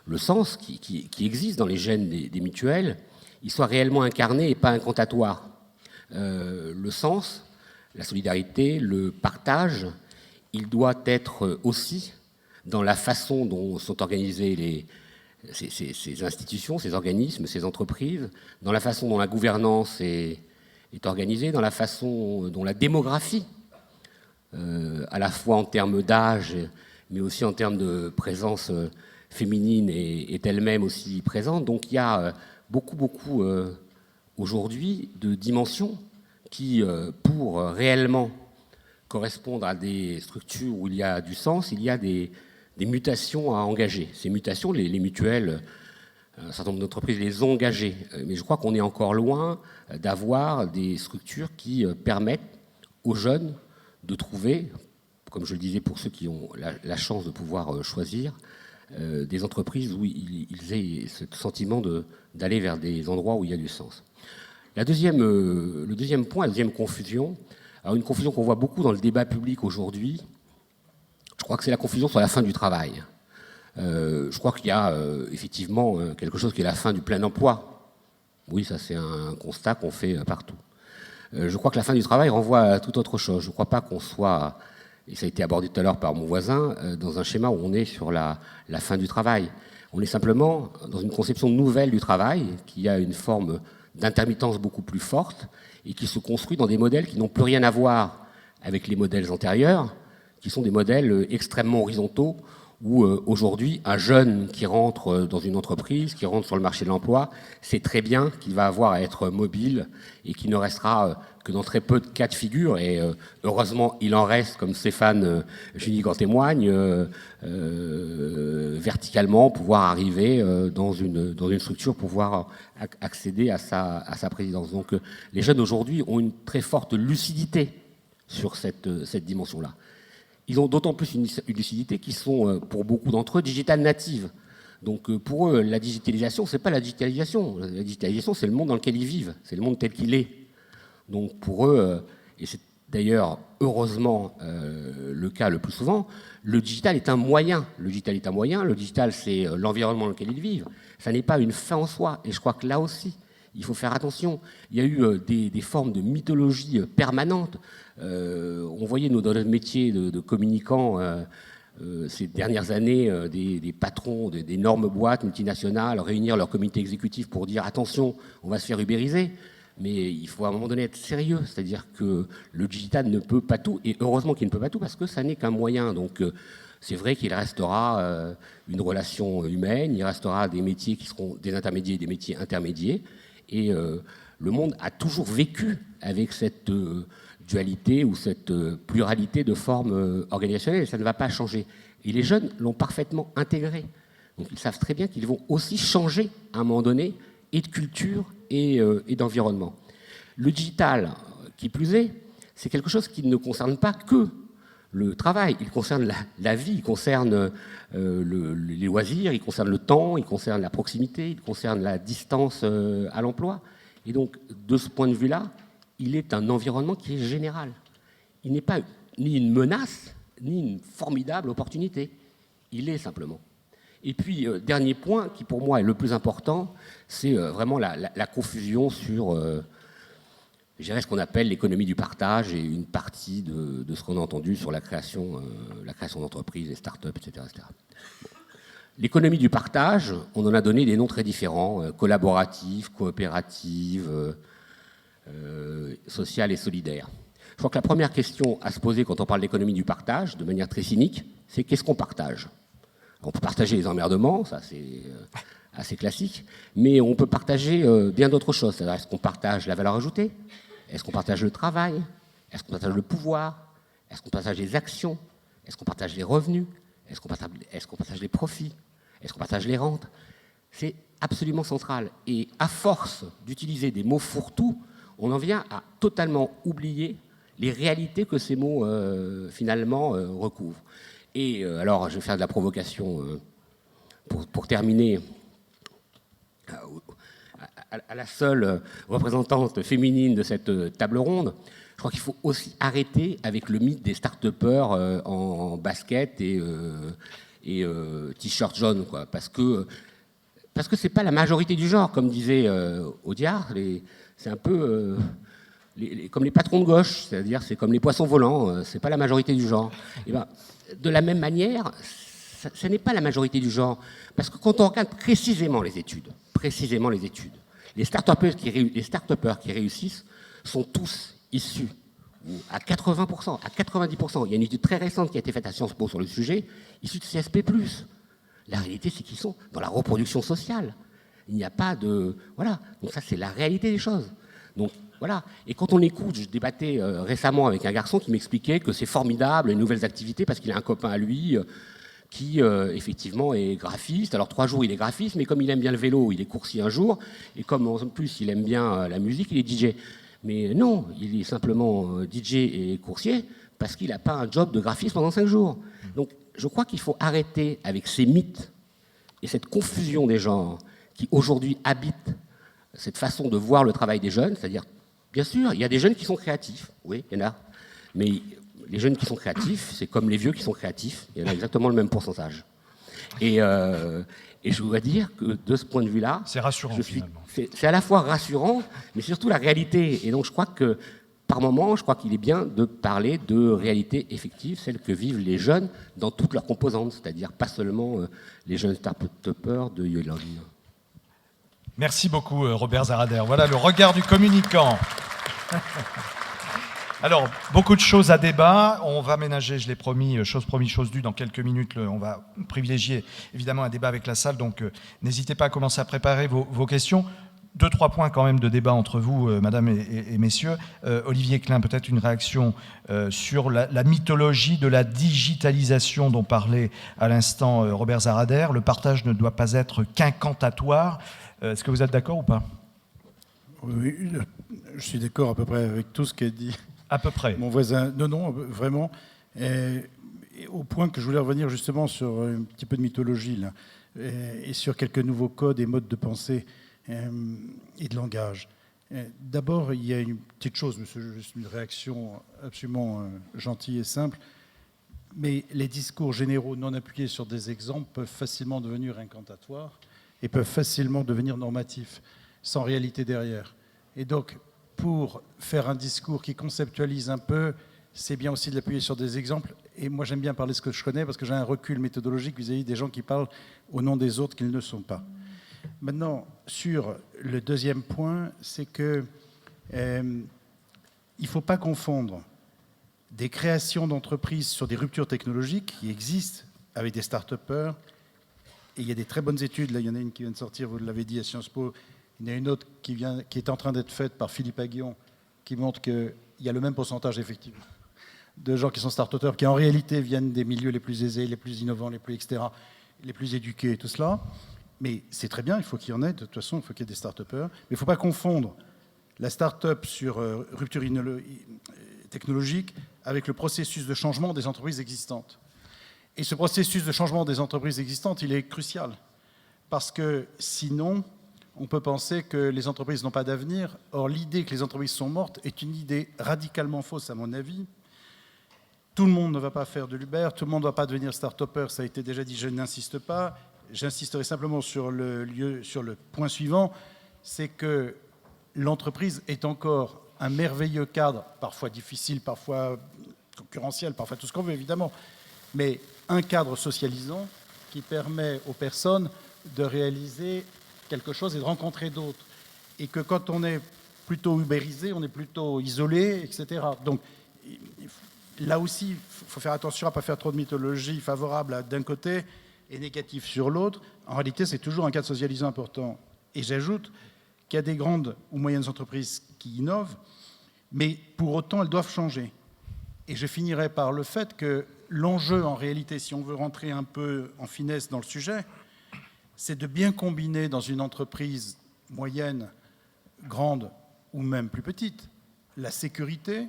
le sens, qui existe dans les gènes des mutuelles, il soit réellement incarné et pas incantatoire. Le sens, la solidarité, le partage, il doit être aussi dans la façon dont sont organisées ces institutions, ces organismes, ces entreprises, dans la façon dont la gouvernance est organisée, dans la façon dont la démographie, à la fois en termes d'âge, mais aussi en termes de présence féminine, est elle-même aussi présente. Donc il y a beaucoup aujourd'hui de dimensions qui, pour réellement correspondre à des structures où il y a du sens, il y a des mutations à engager. Ces mutations, les mutuelles, un certain nombre d'entreprises les ont engagées. Mais je crois qu'on est encore loin d'avoir des structures qui permettent aux jeunes de trouver, comme je le disais pour ceux qui ont la chance de pouvoir choisir, des entreprises où ils aient ce sentiment d'aller vers des endroits où il y a du sens. Le deuxième point, la deuxième confusion, alors une confusion qu'on voit beaucoup dans le débat public aujourd'hui, je crois que c'est la confusion sur la fin du travail. Je crois qu'il y a effectivement quelque chose qui est la fin du plein emploi. Oui, ça c'est un constat qu'on fait partout. Je crois que la fin du travail renvoie à toute autre chose. Je ne crois pas qu'on soit, et ça a été abordé tout à l'heure par mon voisin, dans un schéma où on est sur la fin du travail. On est simplement dans une conception nouvelle du travail, qui a une forme d'intermittence beaucoup plus forte et qui se construit dans des modèles qui n'ont plus rien à voir avec les modèles antérieurs, qui sont des modèles extrêmement horizontaux, où aujourd'hui, un jeune qui rentre dans une entreprise, qui rentre sur le marché de l'emploi, sait très bien qu'il va avoir à être mobile et qu'il ne restera que dans très peu de cas de figure. Et heureusement, il en reste, comme Stéphane Junig en témoigne, verticalement, pouvoir arriver dans une structure, pouvoir accéder à sa présidence. Donc les jeunes aujourd'hui ont une très forte lucidité sur cette dimension-là. Ils ont d'autant plus une lucidité qu'ils sont, pour beaucoup d'entre eux, digital natives. Donc pour eux, la digitalisation, c'est pas la digitalisation. La digitalisation, c'est le monde dans lequel ils vivent, c'est le monde tel qu'il est. Donc pour eux, et c'est d'ailleurs heureusement le cas le plus souvent, le digital est un moyen. Le digital, c'est l'environnement dans lequel ils vivent. Ça n'est pas une fin en soi. Et je crois que là aussi, Il faut faire attention. Il y a eu des formes de mythologie permanentes. On voyait, nous, dans notre métier de communicants, ces dernières années, des patrons d'énormes boîtes multinationales réunir leur comité exécutif pour dire « attention, on va se faire ubériser ». Mais il faut à un moment donné être sérieux, c'est-à-dire que le digital ne peut pas tout, et heureusement qu'il ne peut pas tout, parce que ça n'est qu'un moyen. Donc c'est vrai qu'il restera une relation humaine, il restera des métiers qui seront des intermédiaires et des métiers intermédiaires, et le monde a toujours vécu avec cette dualité ou cette pluralité de formes organisationnelles, et ça ne va pas changer. Et les jeunes l'ont parfaitement intégré. Donc ils savent très bien qu'ils vont aussi changer à un moment donné, et de culture et d'environnement. Le digital, qui plus est, c'est quelque chose qui ne concerne pas que le travail, il concerne la vie, il concerne les loisirs, il concerne le temps, il concerne la proximité, il concerne la distance à l'emploi. Et donc, de ce point de vue-là, il est un environnement qui est général. Il n'est pas ni une menace, ni une formidable opportunité. Il est simplement. Et puis, dernier point, qui pour moi est le plus important, c'est vraiment la confusion sur je dirais, ce qu'on appelle l'économie du partage et une partie de ce qu'on a entendu sur la création d'entreprises, les start-up, etc. etc. Bon. L'économie du partage, on en a donné des noms très différents, collaborative, coopérative, sociale et solidaire. Je crois que la première question à se poser quand on parle d'économie du partage, de manière très cynique, c'est qu'est-ce qu'on partage ? On peut partager les emmerdements, ça c'est assez classique, mais on peut partager bien d'autres choses. C'est-à-dire, est-ce qu'on partage la valeur ajoutée ? Est-ce qu'on partage le travail ? Est-ce qu'on partage le pouvoir ? Est-ce qu'on partage les actions ? Est-ce qu'on partage les revenus ? Est-ce qu'on partage les profits ? Est-ce qu'on partage les rentes ? C'est absolument central. Et à force d'utiliser des mots fourre-tout, on en vient à totalement oublier les réalités que ces mots finalement recouvrent. Et alors, je vais faire de la provocation pour terminer à la seule représentante féminine de cette table ronde. Je crois qu'il faut aussi arrêter avec le mythe des start-upers en basket et t-shirt jaune, quoi, parce que c'est pas la majorité du genre, comme disait Audiard. C'est un peu comme les patrons de gauche, c'est-à-dire c'est comme les poissons volants, c'est pas la majorité du genre. Et ben, de la même manière, ce n'est pas la majorité du genre, parce que quand on regarde précisément les études, les start-upers qui réussissent sont tous issus, à 80%, à 90%, il y a une étude très récente qui a été faite à Sciences Po sur le sujet, issus de CSP+. La réalité, c'est qu'ils sont dans la reproduction sociale. Il n'y a pas de... Voilà, donc ça, c'est la réalité des choses. Donc, voilà. Et quand on écoute, je débattais récemment avec un garçon qui m'expliquait que c'est formidable, les nouvelles activités, parce qu'il a un copain à lui qui, effectivement, est graphiste. Alors, 3 jours, il est graphiste, mais comme il aime bien le vélo, il est coursier un jour. Et comme, en plus, il aime bien la musique, il est DJ. Mais non, il est simplement DJ et coursier parce qu'il n'a pas un job de graphiste pendant 5 jours. Donc, je crois qu'il faut arrêter avec ces mythes et cette confusion des genres qui, aujourd'hui, habitent cette façon de voir le travail des jeunes, c'est-à-dire, bien sûr, il y a des jeunes qui sont créatifs, oui, il y en a, mais les jeunes qui sont créatifs, c'est comme les vieux qui sont créatifs, il y en a exactement le même pourcentage. Et je dois dire que de ce point de vue-là, c'est rassurant, finalement. C'est à la fois rassurant, mais surtout la réalité. Et donc je crois que, par moment, je crois qu'il est bien de parler de réalité effective, celle que vivent les jeunes dans toutes leurs composantes, c'est-à-dire pas seulement les jeunes start-upers de Yolan. Merci beaucoup, Robert Zarader. Voilà le regard du communicant. Alors, beaucoup de choses à débat. On va ménager, je l'ai promis, chose promis, chose due. Dans quelques minutes, on va privilégier évidemment un débat avec la salle. Donc, n'hésitez pas à commencer à préparer vos questions. 2-3 points quand même de débat entre vous, madame et messieurs. Olivier Klein, peut-être une réaction sur la mythologie de la digitalisation dont parlait à l'instant Robert Zarader. Le partage ne doit pas être qu'incantatoire. Est-ce que vous êtes d'accord ou pas ? Oui, je suis d'accord à peu près avec tout ce qu'a dit à peu près. Mon voisin. Non, vraiment. Et au point que je voulais revenir justement sur un petit peu de mythologie là, et sur quelques nouveaux codes et modes de pensée et de langage. D'abord, il y a une petite chose, juste une réaction absolument gentille et simple, mais les discours généraux non appuyés sur des exemples peuvent facilement devenir incantatoires et peuvent facilement devenir normatifs. sans réalité derrière. Et donc, pour faire un discours qui conceptualise un peu, c'est bien aussi de l'appuyer sur des exemples. Et moi, j'aime bien parler de ce que je connais parce que j'ai un recul méthodologique vis-à-vis des gens qui parlent au nom des autres qu'ils ne sont pas. Maintenant, sur le deuxième point, c'est que il ne faut pas confondre des créations d'entreprises sur des ruptures technologiques qui existent avec des start-upers. Et il y a des très bonnes études. Là, il y en a une qui vient de sortir, vous l'avez dit, à Sciences Po. Il y en a une autre qui est en train d'être faite par Philippe Aguillon, qui montre qu'il y a le même pourcentage, effectivement, de gens qui sont start-upers, qui en réalité viennent des milieux les plus aisés, les plus innovants, les plus etc., les plus éduqués et tout cela. Mais c'est très bien, il faut qu'il y en ait. De toute façon, il faut qu'il y ait des start-upers. Mais il ne faut pas confondre la start-up sur rupture technologique avec le processus de changement des entreprises existantes. Et ce processus de changement des entreprises existantes, il est crucial. Parce que sinon, on peut penser que les entreprises n'ont pas d'avenir. Or, l'idée que les entreprises sont mortes est une idée radicalement fausse, à mon avis. Tout le monde ne va pas faire de l'Uber, tout le monde ne va pas devenir start-upper, ça a été déjà dit, je n'insiste pas. J'insisterai simplement sur le point suivant, c'est que l'entreprise est encore un merveilleux cadre, parfois difficile, parfois concurrentiel, parfois tout ce qu'on veut, évidemment, mais un cadre socialisant qui permet aux personnes de réaliser quelque chose et de rencontrer d'autres. Et que quand on est plutôt ubérisé, on est plutôt isolé, etc. Donc, là aussi, il faut faire attention à ne pas faire trop de mythologie favorable d'un côté et négative sur l'autre. En réalité, c'est toujours un cadre socialisant important. Et j'ajoute qu'il y a des grandes ou moyennes entreprises qui innovent, mais pour autant, elles doivent changer. Et je finirai par le fait que l'enjeu, en réalité, si on veut rentrer un peu en finesse dans le sujet, c'est de bien combiner dans une entreprise moyenne, grande ou même plus petite, la sécurité,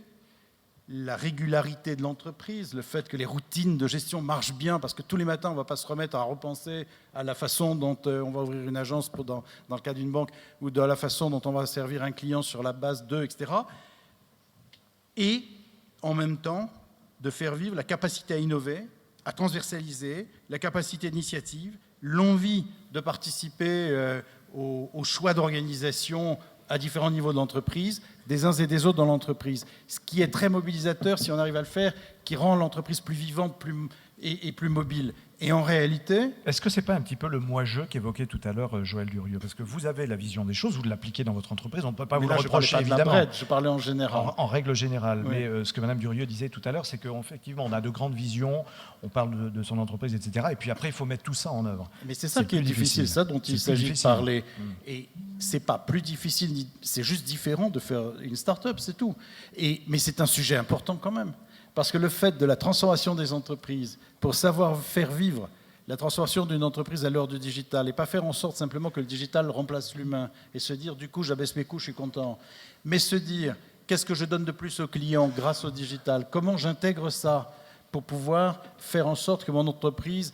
la régularité de l'entreprise, le fait que les routines de gestion marchent bien, parce que tous les matins, on ne va pas se remettre à repenser à la façon dont on va ouvrir une agence dans le cas d'une banque, ou de la façon dont on va servir un client sur la base d'eux, etc. Et, en même temps, de faire vivre la capacité à innover, à transversaliser, la capacité d'initiative, l'envie de participer au choix d'organisation à différents niveaux de l'entreprise, des uns et des autres dans l'entreprise. Ce qui est très mobilisateur, si on arrive à le faire, qui rend l'entreprise plus vivante et plus mobile. Et en réalité... Est-ce que ce n'est pas un petit peu le moi-je qu'évoquait tout à l'heure Joël Durieux? Parce que vous avez la vision des choses, vous l'appliquez dans votre entreprise, on ne peut pas vous le reprocher, évidemment. Je parlais en général. En règle générale. Oui. Mais ce que Mme Durieux disait tout à l'heure, c'est qu'effectivement, on a de grandes visions, on parle de son entreprise, etc. Et puis après, il faut mettre tout ça en œuvre. Mais c'est ça qui est difficile, ça dont il s'agit de parler. Et c'est pas plus difficile, c'est juste différent de faire une start-up, c'est tout. Mais c'est un sujet important quand même. Parce que le fait de la transformation des entreprises, pour savoir faire vivre la transformation d'une entreprise à l'heure du digital, et pas faire en sorte simplement que le digital remplace l'humain, et se dire, du coup, j'abaisse mes couches, je suis content. Mais se dire, qu'est-ce que je donne de plus aux clients grâce au digital? Comment j'intègre ça pour pouvoir faire en sorte que mon entreprise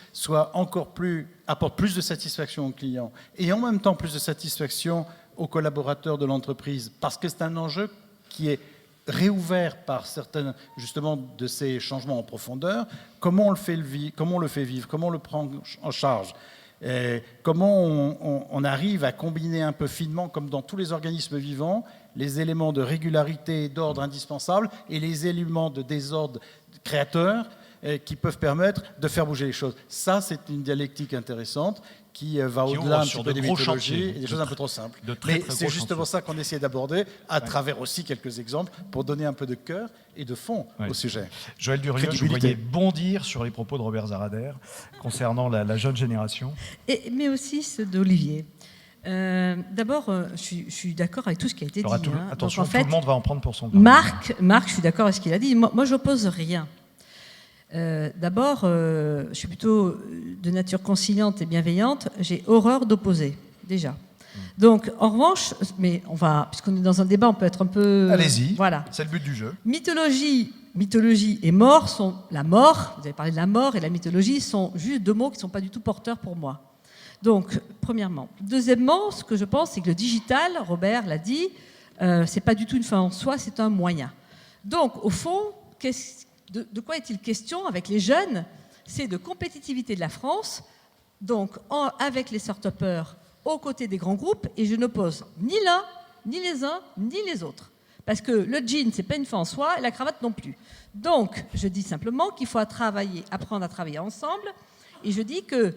apporte plus de satisfaction aux clients, et en même temps plus de satisfaction aux collaborateurs de l'entreprise, parce que c'est un enjeu qui est réouvert par certains, justement, de ces changements en profondeur. Comment on le fait vivre, comment on le prend en charge, comment on arrive à combiner un peu finement, comme dans tous les organismes vivants, les éléments de régularité et d'ordre indispensables et les éléments de désordre créateurs qui peuvent permettre de faire bouger les choses. Ça, c'est une dialectique intéressante qui va au-delà un petit peu des mythologies et des choses un peu trop simples. Mais c'est justement ça qu'on essaie d'aborder à travers aussi quelques exemples pour donner un peu de cœur et de fond au sujet. Joël Durieux, je vous voyais bondir sur les propos de Robert Zarader concernant la jeune génération. Mais aussi ceux d'Olivier. D'abord, je suis d'accord avec tout ce qui a été dit. Attention, tout le monde va en prendre pour son compte. Marc, je suis d'accord avec ce qu'il a dit. Moi je n'oppose rien. D'abord, je suis plutôt de nature conciliante et bienveillante. J'ai horreur d'opposer, déjà. Donc, en revanche, mais puisqu'on est dans un débat, on peut être un peu... Allez-y, voilà. C'est le but du jeu. Mythologie et mort la mort, vous avez parlé de la mort et la mythologie, sont juste deux mots qui ne sont pas du tout porteurs pour moi. Donc, premièrement. Deuxièmement, ce que je pense, c'est que le digital, Robert l'a dit, c'est pas du tout une fin en soi, c'est un moyen. Donc, au fond, de quoi est-il question avec les jeunes? C'est de compétitivité de la France, donc avec les start-upers aux côtés des grands groupes, et je n'oppose ni l'un, ni les uns, ni les autres. Parce que le jean, c'est pas une fin en soi, et la cravate non plus. Donc, je dis simplement qu'il faut apprendre à travailler ensemble, et je dis que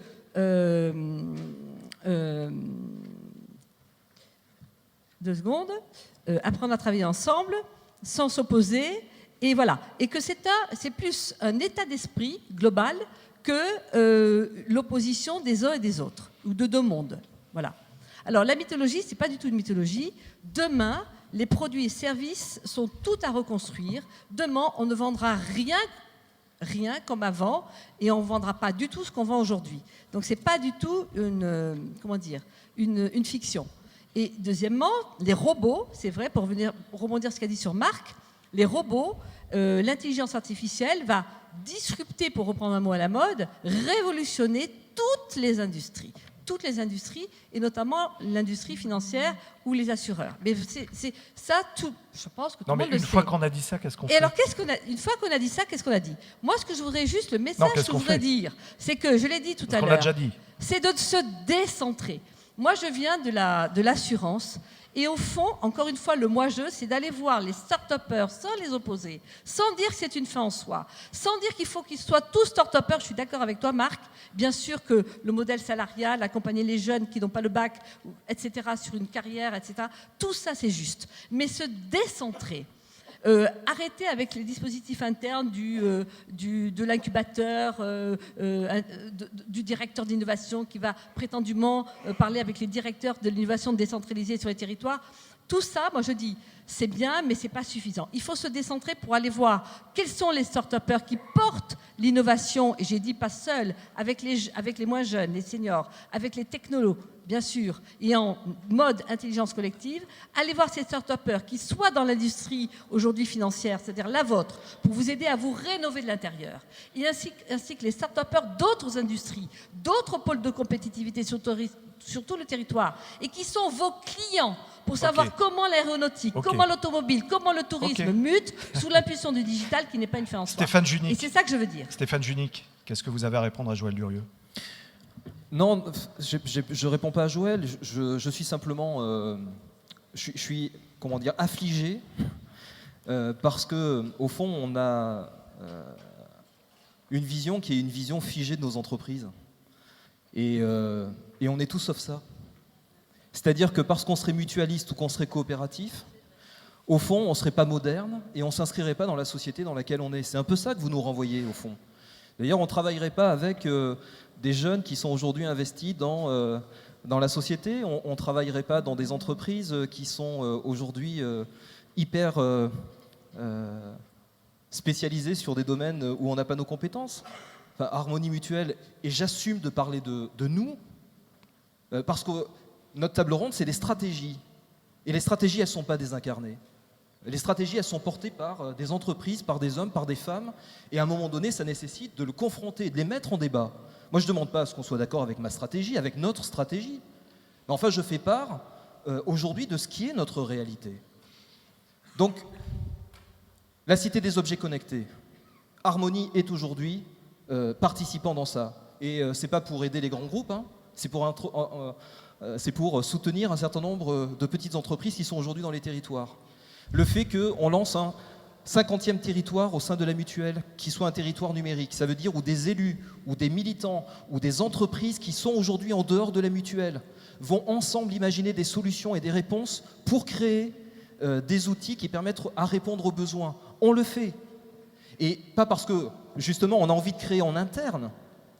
apprendre à travailler ensemble, sans s'opposer, et voilà. Et que c'est plus un état d'esprit global que l'opposition des uns et des autres, ou de deux mondes. Voilà. Alors, la mythologie, c'est pas du tout une mythologie. Demain, les produits et services sont tout à reconstruire. Demain, on ne vendra rien comme avant, et on ne vendra pas du tout ce qu'on vend aujourd'hui. Donc, c'est pas du tout une fiction. Et deuxièmement, les robots, c'est vrai, pour venir rebondir ce qu'a dit sur Marc, les robots, l'intelligence artificielle va disrupter, pour reprendre un mot à la mode, révolutionner toutes les industries, et notamment l'industrie financière ou les assureurs. Mais c'est ça, tout. Je pense que tout le monde le sait. Une fois qu'on a dit ça, qu'est-ce qu'on fait? Et alors, une fois qu'on a dit ça, qu'est-ce qu'on a dit? Moi, ce que je voudrais juste, le message que je voudrais dire, c'est que, je l'ai dit tout à l'heure, c'est de se décentrer. Moi, je viens de l'assurance. Et au fond, encore une fois, le moi-je, c'est d'aller voir les start-upers sans les opposer, sans dire que c'est une fin en soi, sans dire qu'il faut qu'ils soient tous start-upers. Je suis d'accord avec toi, Marc. Bien sûr que le modèle salarial, accompagner les jeunes qui n'ont pas le bac, etc., sur une carrière, etc., tout ça, c'est juste. Mais se décentrer. Arrêter avec les dispositifs internes de l'incubateur, du directeur d'innovation qui va prétendument parler avec les directeurs de l'innovation décentralisée sur les territoires. Tout ça, moi je dis, c'est bien, mais ce n'est pas suffisant. Il faut se décentrer pour aller voir quels sont les start-upers qui portent l'innovation, et j'ai dit pas seuls, avec les moins jeunes, les seniors, avec les technologues, bien sûr, et en mode intelligence collective, allez voir ces start-upers qui soient dans l'industrie aujourd'hui financière, c'est-à-dire la vôtre, pour vous aider à vous rénover de l'intérieur, et ainsi que les start-upers d'autres industries, d'autres pôles de compétitivité sur tout le territoire, et qui sont vos clients, pour savoir comment l'aéronautique, comment l'automobile, comment le tourisme mute sous l'impulsion du digital qui n'est pas une fin en soi. Stéphane Junique. Et c'est ça que je veux dire. Stéphane Junique, qu'est-ce que vous avez à répondre à Joël Durieux? Non, je réponds pas à Joël. Je suis simplement, je suis comment dire, affligé parce que au fond, on a une vision qui est une vision figée de nos entreprises, et on est tous sauf ça. C'est-à-dire que parce qu'on serait mutualiste ou qu'on serait coopératif, au fond, on ne serait pas moderne et on ne s'inscrirait pas dans la société dans laquelle on est. C'est un peu ça que vous nous renvoyez, au fond. D'ailleurs, on ne travaillerait pas avec des jeunes qui sont aujourd'hui investis dans la société. On ne travaillerait pas dans des entreprises qui sont aujourd'hui hyper spécialisées sur des domaines où on n'a pas nos compétences. Enfin, Harmonie Mutuelle, et j'assume de parler de nous, parce que notre table ronde, c'est des stratégies. Et les stratégies, elles ne sont pas désincarnées. Les stratégies, elles sont portées par des entreprises, par des hommes, par des femmes. Et à un moment donné, ça nécessite de le confronter, de les mettre en débat. Moi, je ne demande pas à ce qu'on soit d'accord avec ma stratégie, avec notre stratégie. Mais enfin, je fais part aujourd'hui de ce qui est notre réalité. Donc, la Cité des objets connectés. Harmonie est aujourd'hui participant dans ça. Et ce n'est pas pour aider les grands groupes, hein, c'est pour soutenir un certain nombre de petites entreprises qui sont aujourd'hui dans les territoires. Le fait qu'on lance un 50e territoire au sein de la mutuelle, qui soit un territoire numérique, ça veut dire où des élus, ou des militants, ou des entreprises qui sont aujourd'hui en dehors de la mutuelle vont ensemble imaginer des solutions et des réponses pour créer des outils qui permettent à répondre aux besoins. On le fait. Et pas parce que, justement, on a envie de créer en interne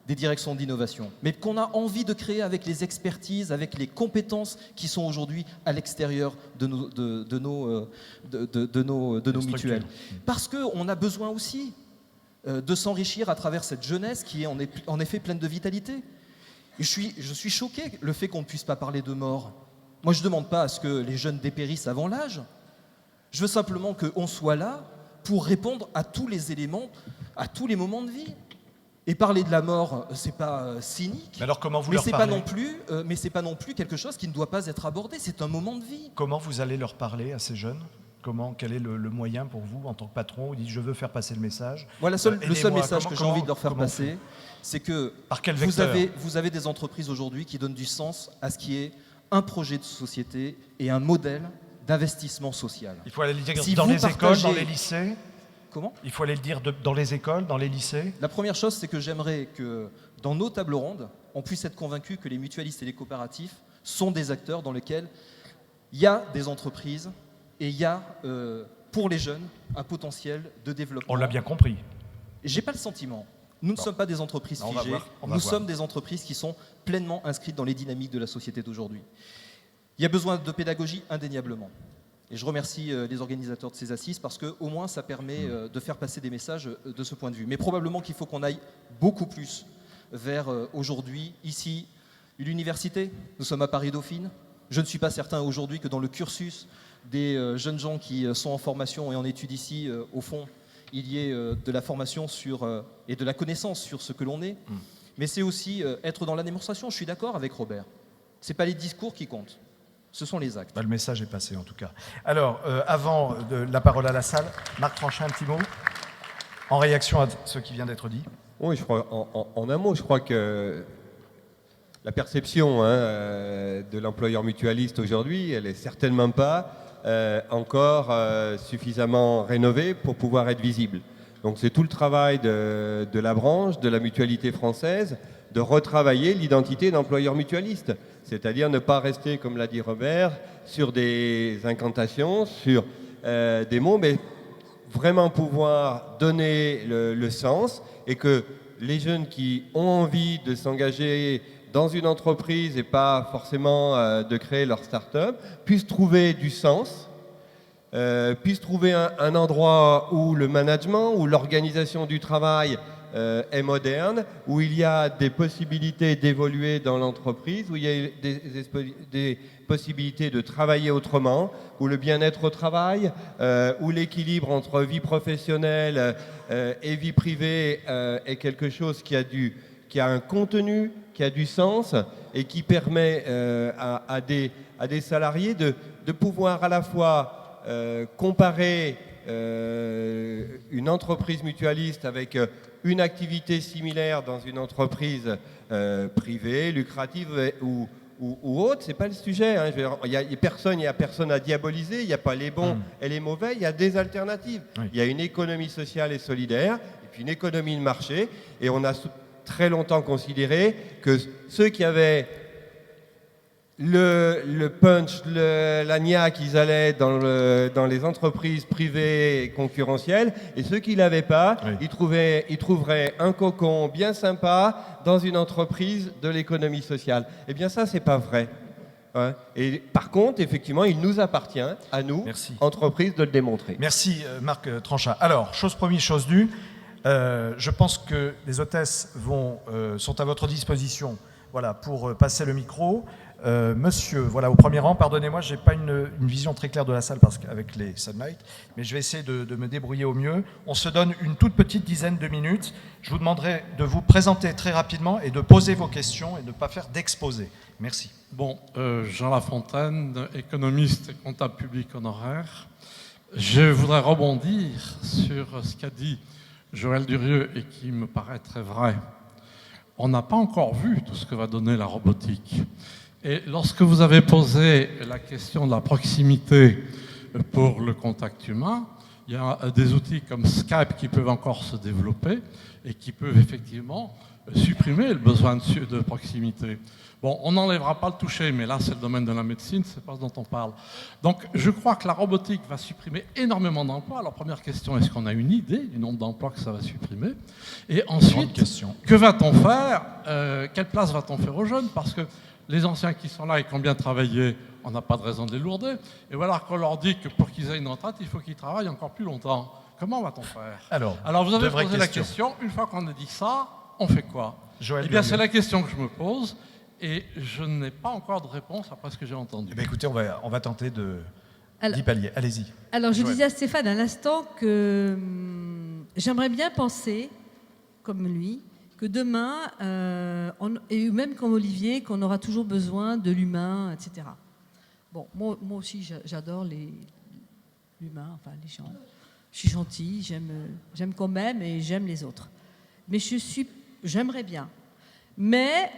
des directions d'innovation, mais qu'on a envie de créer avec les expertises, avec les compétences qui sont aujourd'hui à l'extérieur de nos mutuelles. Parce qu'on a besoin aussi de s'enrichir à travers cette jeunesse qui est en effet pleine de vitalité. Et je suis choqué le fait qu'on ne puisse pas parler de mort. Moi, je ne demande pas à ce que les jeunes dépérissent avant l'âge. Je veux simplement qu'on soit là pour répondre à tous les éléments, à tous les moments de vie. Et parler de la mort, c'est pas cynique. Mais alors comment vous leur parlez ? Mais c'est pas non plus quelque chose qui ne doit pas être abordé. C'est un moment de vie. Comment vous allez leur parler à ces jeunes ? comment? Quel est le moyen pour vous, en tant que patron? Vous dites, je veux faire passer le message. Moi, le seul Aidez-moi. message que j'ai envie de leur faire comment on passer, fait c'est que Par quel vecteur? vous avez des entreprises aujourd'hui qui donnent du sens à ce qui est un projet de société et un modèle d'investissement social. Il faut aller le dire Si dans vous les écoles, partagez- dans les lycées. Comment ? Il faut aller le dire dans les écoles, dans les lycées. La première chose, c'est que j'aimerais que dans nos tables rondes, on puisse être convaincu que les mutualistes et les coopératifs sont des acteurs dans lesquels il y a des entreprises et il y a, pour les jeunes, un potentiel de développement. On l'a bien compris. J'ai pas le sentiment. Nous ne sommes pas des entreprises On va figées, voir, on va nous voir. sommes des entreprises qui sont pleinement inscrites dans les dynamiques de la société d'aujourd'hui. Il y a besoin de pédagogie indéniablement. Et je remercie les organisateurs de ces assises parce qu'au moins ça permet de faire passer des messages de ce point de vue. Mais probablement qu'il faut qu'on aille beaucoup plus vers aujourd'hui, ici, l'université. Nous sommes à Paris-Dauphine. Je ne suis pas certain aujourd'hui que dans le cursus des jeunes gens qui sont en formation et en études ici, au fond, il y ait de la formation et de la connaissance sur ce que l'on est. Mais c'est aussi être dans la démonstration. Je suis d'accord avec Robert. Ce n'est pas les discours qui comptent. Ce sont les actes. Le message est passé en tout cas. Alors, avant la parole à la salle, Marc Tranchin, un petit mot en réaction à ce qui vient d'être dit. Oui, je crois, en un mot, je crois que la perception de l'employeur mutualiste aujourd'hui, elle n'est certainement pas encore suffisamment rénovée pour pouvoir être visible. Donc c'est tout le travail de la branche, de la mutualité française, de retravailler l'identité d'employeur mutualiste. C'est-à-dire ne pas rester, comme l'a dit Robert, sur des incantations, sur des mots, mais vraiment pouvoir donner le sens et que les jeunes qui ont envie de s'engager dans une entreprise et pas forcément de créer leur start-up puissent trouver du sens, puissent trouver un endroit où le management, où l'organisation du travail est moderne, où il y a des possibilités d'évoluer dans l'entreprise, où il y a des possibilités de travailler autrement, où le bien-être au travail, où l'équilibre entre vie professionnelle et vie privée est quelque chose qui a un contenu, qui a du sens et qui permet à des salariés de pouvoir à la fois comparer une entreprise mutualiste avec une activité similaire dans une entreprise privée, lucrative ou autre, c'est pas le sujet. Hein. Il n'y a personne à diaboliser, il n'y a pas les bons et les mauvais, il y a des alternatives. Oui. Il y a une économie sociale et solidaire, et puis une économie de marché, et on a très longtemps considéré que ceux qui avaient le punch, la niaque, ils allaient dans les entreprises privées et concurrentielles, et ceux qui ne l'avaient pas, Oui. ils trouveraient un cocon bien sympa dans une entreprise de l'économie sociale. Eh bien ça, c'est pas vrai. Hein. Et par contre, effectivement, il nous appartient, à nous, Merci. entreprises, de le démontrer. Merci Marc Tranchin. Alors, chose promise, chose due. Je pense que les hôtesses sont à votre disposition, voilà, pour passer le micro. Monsieur, voilà, au premier rang, pardonnez-moi, je n'ai pas une vision très claire de la salle avec les sunlight, mais je vais essayer de me débrouiller au mieux. On se donne une toute petite dizaine de minutes. Je vous demanderai de vous présenter très rapidement et de poser vos questions et de ne pas faire d'exposé. Merci. Bon, Jean Lafontaine, économiste et comptable public honoraire. Je voudrais rebondir sur ce qu'a dit Joël Durieux et qui me paraît très vrai. On n'a pas encore vu tout ce que va donner la robotique. Et lorsque vous avez posé la question de la proximité pour le contact humain, il y a des outils comme Skype qui peuvent encore se développer et qui peuvent effectivement supprimer le besoin de proximité. Bon, on n'enlèvera pas le toucher, mais là, c'est le domaine de la médecine, c'est pas ce dont on parle. Donc, je crois que la robotique va supprimer énormément d'emplois. Alors, première question, est-ce qu'on a une idée du nombre d'emplois que ça va supprimer? Et ensuite, que va-t-on faire? Quelle place va-t-on faire aux jeunes? Parce que les anciens qui sont là et qui ont bien travaillé, on n'a pas de raison de les lourder. Et voilà qu'on leur dit que pour qu'ils aient une retraite, il faut qu'ils travaillent encore plus longtemps. Comment va-t-on faire? Alors, vous avez posé la question, une fois qu'on a dit ça, on fait quoi? Eh bien, c'est la question que je me pose et je n'ai pas encore de réponse après ce que j'ai entendu. Eh bien, écoutez, on va tenter d'y pallier. Allez-y. Alors, je Joël. disais à Stéphane à l'instant que j'aimerais bien penser, comme lui, que demain, et même comme Olivier, qu'on aura toujours besoin de l'humain, etc. Bon, moi aussi, j'adore l'humain, enfin les gens. Je suis gentille, j'aime qu'on m'aime et j'aime les autres. Mais j'aimerais bien. Mais,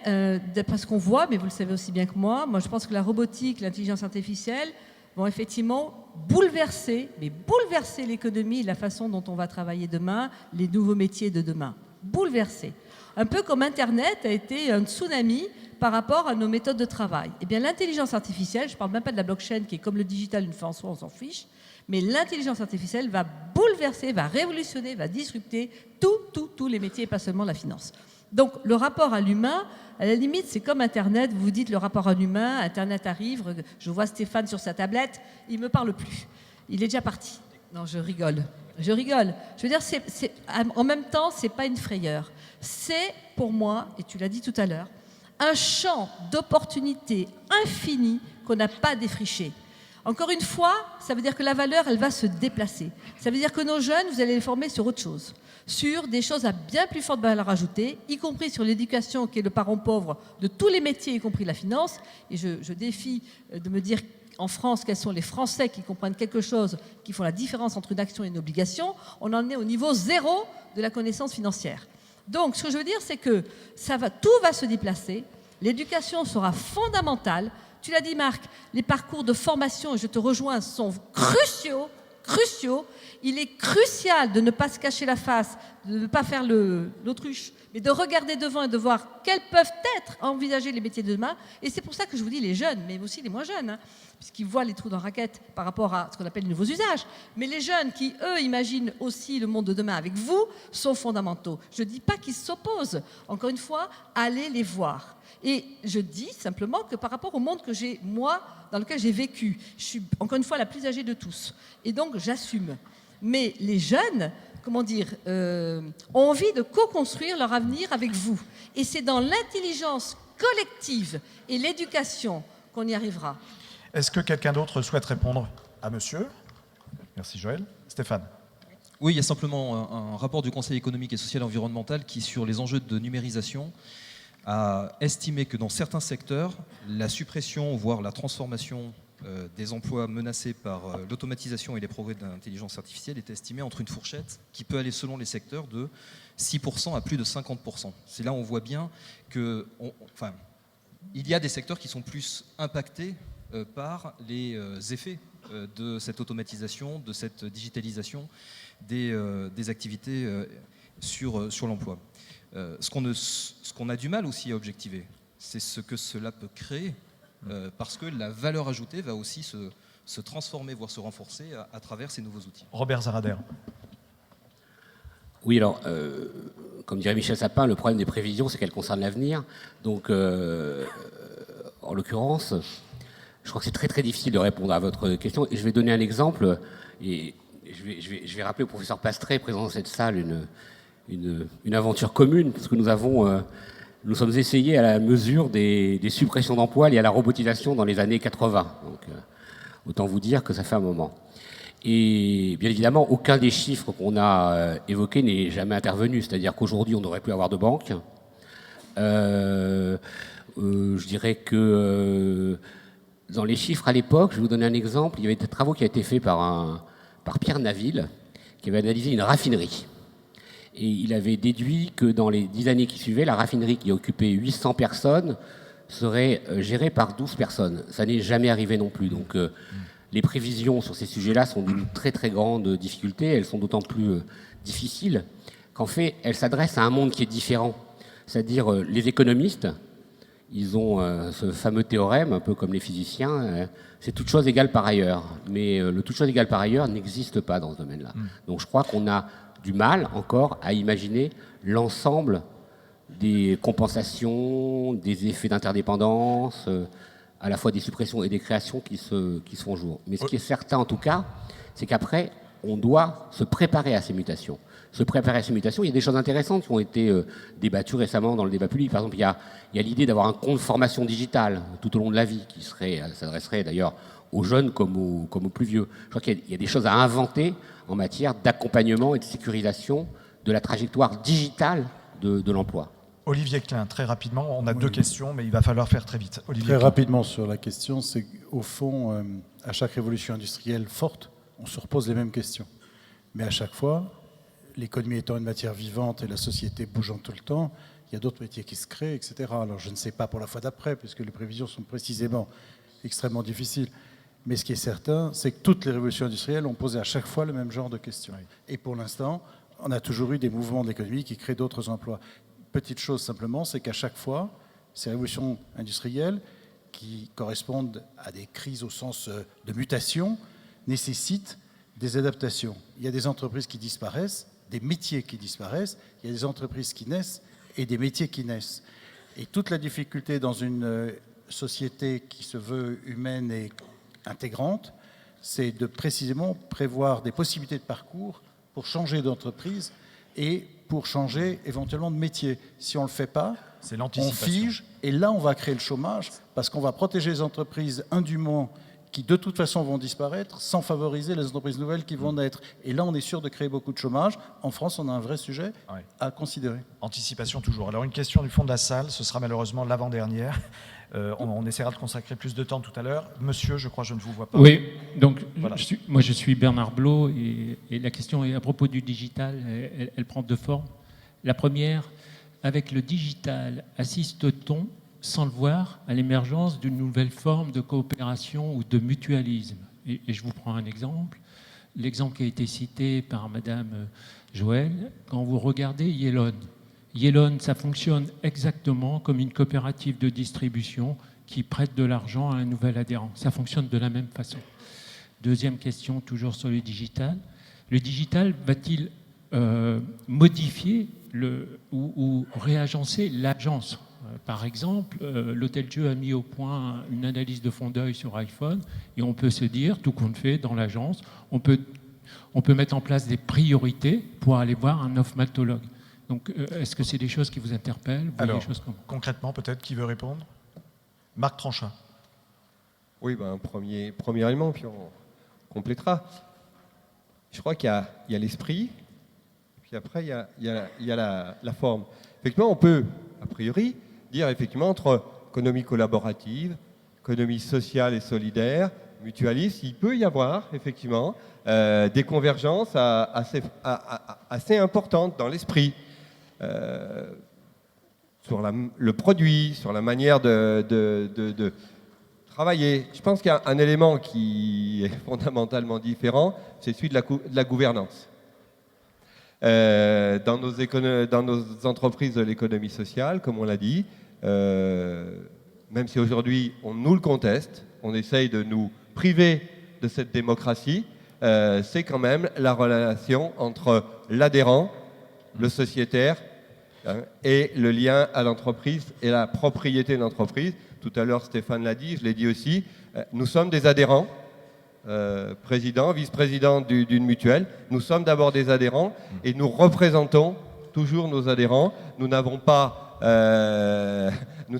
d'après ce qu'on voit, mais vous le savez aussi bien que moi je pense que la robotique, l'intelligence artificielle vont effectivement bouleverser l'économie, la façon dont on va travailler demain, les nouveaux métiers de demain. Bouleverser. Un peu comme Internet a été un tsunami par rapport à nos méthodes de travail. Eh bien, l'intelligence artificielle, je ne parle même pas de la blockchain qui est comme le digital une fois en soi, on s'en fiche, mais l'intelligence artificielle va bouleverser, va révolutionner, va disrupter tous les métiers et pas seulement la finance. Donc, le rapport à l'humain, à la limite, c'est comme Internet. Vous vous dites le rapport à l'humain, Internet arrive, je vois Stéphane sur sa tablette, il ne me parle plus. Il est déjà parti. Non, je rigole. Je veux dire, en même temps, ce n'est pas une frayeur. C'est, pour moi, et tu l'as dit tout à l'heure, un champ d'opportunités infini qu'on n'a pas défriché. Encore une fois, ça veut dire que la valeur, elle va se déplacer. Ça veut dire que nos jeunes, vous allez les former sur autre chose, sur des choses à bien plus forte valeur ajoutée, y compris sur l'éducation, qui est le parent pauvre de tous les métiers, y compris la finance. Et je défie de me dire en France quels sont les Français qui comprennent quelque chose, qui font la différence entre une action et une obligation. On en est au niveau zéro de la connaissance financière. Donc, ce que je veux dire, c'est que tout va se déplacer. L'éducation sera fondamentale. Tu l'as dit, Marc, les parcours de formation, et je te rejoins, sont cruciaux. Il est crucial de ne pas se cacher la face, de ne pas faire l'autruche, mais de regarder devant et de voir quels peuvent être envisagés les métiers de demain. Et c'est pour ça que je vous dis les jeunes, mais aussi les moins jeunes, puisqu'ils voient les trous dans la raquette par rapport à ce qu'on appelle les nouveaux usages. Mais les jeunes qui, eux, imaginent aussi le monde de demain avec vous, sont fondamentaux. Je ne dis pas qu'ils s'opposent. Encore une fois, allez les voir. Et je dis simplement que par rapport au monde que j'ai, moi, dans lequel j'ai vécu, je suis encore une fois la plus âgée de tous. Et donc, j'assume. Mais les jeunes, ont envie de co-construire leur avenir avec vous. Et c'est dans l'intelligence collective et l'éducation qu'on y arrivera. Est-ce que quelqu'un d'autre souhaite répondre à monsieur? Merci Joël. Stéphane. Oui, il y a simplement un rapport du Conseil économique et social et environnemental qui, sur les enjeux de numérisation, a estimé que dans certains secteurs, la suppression, voire la transformation des emplois menacés par l'automatisation et les progrès de l'intelligence artificielle est estimée entre une fourchette qui peut aller selon les secteurs de 6% à plus de 50%. C'est là où on voit bien qu'il y a des secteurs qui sont plus impactés par les effets de cette automatisation, de cette digitalisation des activités sur l'emploi. Ce qu'on a du mal aussi à objectiver, c'est ce que cela peut créer, parce que la valeur ajoutée va aussi se transformer, voire se renforcer à travers ces nouveaux outils. Robert Zarader. Oui, alors, comme dirait Michel Sapin, le problème des prévisions, c'est qu'elles concernent l'avenir. Donc, en l'occurrence, je crois que c'est très très difficile de répondre à votre question. Et je vais donner un exemple, et je vais rappeler au professeur Pastré, présent dans cette salle, une aventure commune, parce que nous sommes essayés à la mesure des suppressions d'emplois liées à la robotisation dans les années 80. Donc, autant vous dire que ça fait un moment. Et bien évidemment, aucun des chiffres qu'on a évoqués n'est jamais intervenu. C'est-à-dire qu'aujourd'hui, on n'aurait plus à avoir de banque. Je dirais que dans les chiffres à l'époque, je vais vous donner un exemple, il y avait des travaux qui ont été faits par Pierre Naville, qui avait analysé une raffinerie. Et il avait déduit que dans les 10 années qui suivaient, la raffinerie qui occupait 800 personnes serait gérée par 12 personnes. Ça n'est jamais arrivé non plus. Donc les prévisions sur ces sujets-là sont d'une très très grande difficulté. Elles sont d'autant plus difficiles qu'en fait, elles s'adressent à un monde qui est différent. C'est-à-dire les économistes, ils ont ce fameux théorème, un peu comme les physiciens, c'est toute chose égale par ailleurs. Mais le toute chose égale par ailleurs n'existe pas dans ce domaine-là. Donc je crois qu'on a du mal encore à imaginer l'ensemble des compensations, des effets d'interdépendance, à la fois des suppressions et des créations qui se font jour. Mais ce qui est certain en tout cas, c'est qu'après, on doit se préparer à ces mutations. Se préparer à ces mutations, il y a des choses intéressantes qui ont été débattues récemment dans le débat public. Par exemple, il y a l'idée d'avoir un compte de formation digitale tout au long de la vie, qui s'adresserait d'ailleurs aux jeunes comme aux plus vieux. Je crois qu'il y a des choses à inventer en matière d'accompagnement et de sécurisation de la trajectoire digitale de l'emploi. Olivier Klein, très rapidement, on a deux questions, mais il va falloir faire très vite. Olivier Très Klein. rapidement sur la question, c'est qu'au fond, à chaque révolution industrielle forte, on se repose les mêmes questions. Mais à chaque fois, l'économie étant une matière vivante et la société bougeant tout le temps, il y a d'autres métiers qui se créent, etc. Alors je ne sais pas pour la fois d'après, puisque les prévisions sont précisément extrêmement difficiles. Mais ce qui est certain, c'est que toutes les révolutions industrielles ont posé à chaque fois le même genre de questions. Oui. Et pour l'instant, on a toujours eu des mouvements de l'économie qui créent d'autres emplois. Petite chose simplement, c'est qu'à chaque fois, ces révolutions industrielles, qui correspondent à des crises au sens de mutation, nécessitent des adaptations. Il y a des entreprises qui disparaissent, des métiers qui disparaissent, il y a des entreprises qui naissent et des métiers qui naissent. Et toute la difficulté dans une société qui se veut humaine et intégrante, c'est de précisément prévoir des possibilités de parcours pour changer d'entreprise et pour changer éventuellement de métier. Si on ne le fait pas, on fige, et là on va créer le chômage parce qu'on va protéger les entreprises indûment qui de toute façon vont disparaître sans favoriser les entreprises nouvelles qui vont naître. Et là on est sûr de créer beaucoup de chômage. En France, on a un vrai sujet à considérer. Anticipation toujours. Alors une question du fond de la salle, ce sera malheureusement l'avant-dernière. On essaiera de consacrer plus de temps tout à l'heure. Monsieur, je crois, je ne vous vois pas. Oui, donc voilà. je suis Bernard Blot et la question est à propos du digital, elle prend deux formes. La première, avec le digital, assiste-t-on, sans le voir, à l'émergence d'une nouvelle forme de coopération ou de mutualisme ? Et je vous prends un exemple. L'exemple qui a été cité par Madame Joël, quand vous regardez Yellon. Yellon, ça fonctionne exactement comme une coopérative de distribution qui prête de l'argent à un nouvel adhérent. Ça fonctionne de la même façon. Deuxième question, toujours sur le digital. Le digital va-t-il modifier ou réagencer l'agence ? Par exemple, l'Hôtel Dieu a mis au point une analyse de fond d'œil sur iPhone et on peut se dire, tout compte fait, dans l'agence, on peut mettre en place des priorités pour aller voir un ophtalmologue. Donc, est-ce que c'est des choses qui vous interpellent ? Alors, concrètement, peut-être, qui veut répondre ? Marc Tranchin. Oui, un premier élément, puis on complétera. Je crois qu'il y a l'esprit, puis après, il y a la forme. Effectivement, on peut, a priori, dire effectivement entre économie collaborative, économie sociale et solidaire, mutualiste, il peut y avoir effectivement des convergences assez importantes dans l'esprit. Sur le produit, sur la manière de travailler. Je pense qu'il y a un élément qui est fondamentalement différent, c'est celui de la gouvernance. Dans nos entreprises de l'économie sociale, comme on l'a dit, même si aujourd'hui on nous le conteste, on essaye de nous priver de cette démocratie, c'est quand même la relation entre l'adhérent, le sociétaire et le lien à l'entreprise et la propriété de l'entreprise. Tout à l'heure, Stéphane l'a dit, je l'ai dit aussi, nous sommes des adhérents, président, vice-président d'une mutuelle. Nous sommes d'abord des adhérents et nous représentons toujours nos adhérents. Nous ne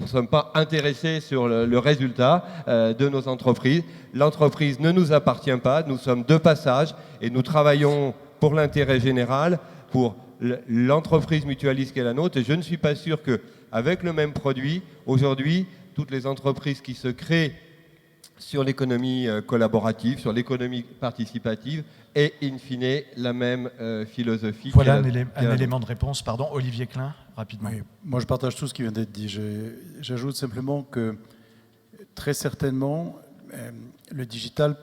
sommes pas intéressés sur le résultat de nos entreprises. L'entreprise ne nous appartient pas, nous sommes de passage et nous travaillons pour l'intérêt général, pour l'entreprise mutualiste qui est la nôtre. Et je ne suis pas sûr qu'avec le même produit, aujourd'hui, toutes les entreprises qui se créent sur l'économie collaborative, sur l'économie participative aient in fine la même philosophie. Voilà un élément de réponse. Pardon, Olivier Klein, rapidement. Oui, moi, je partage tout ce qui vient d'être dit. J'ajoute simplement que très certainement, le digital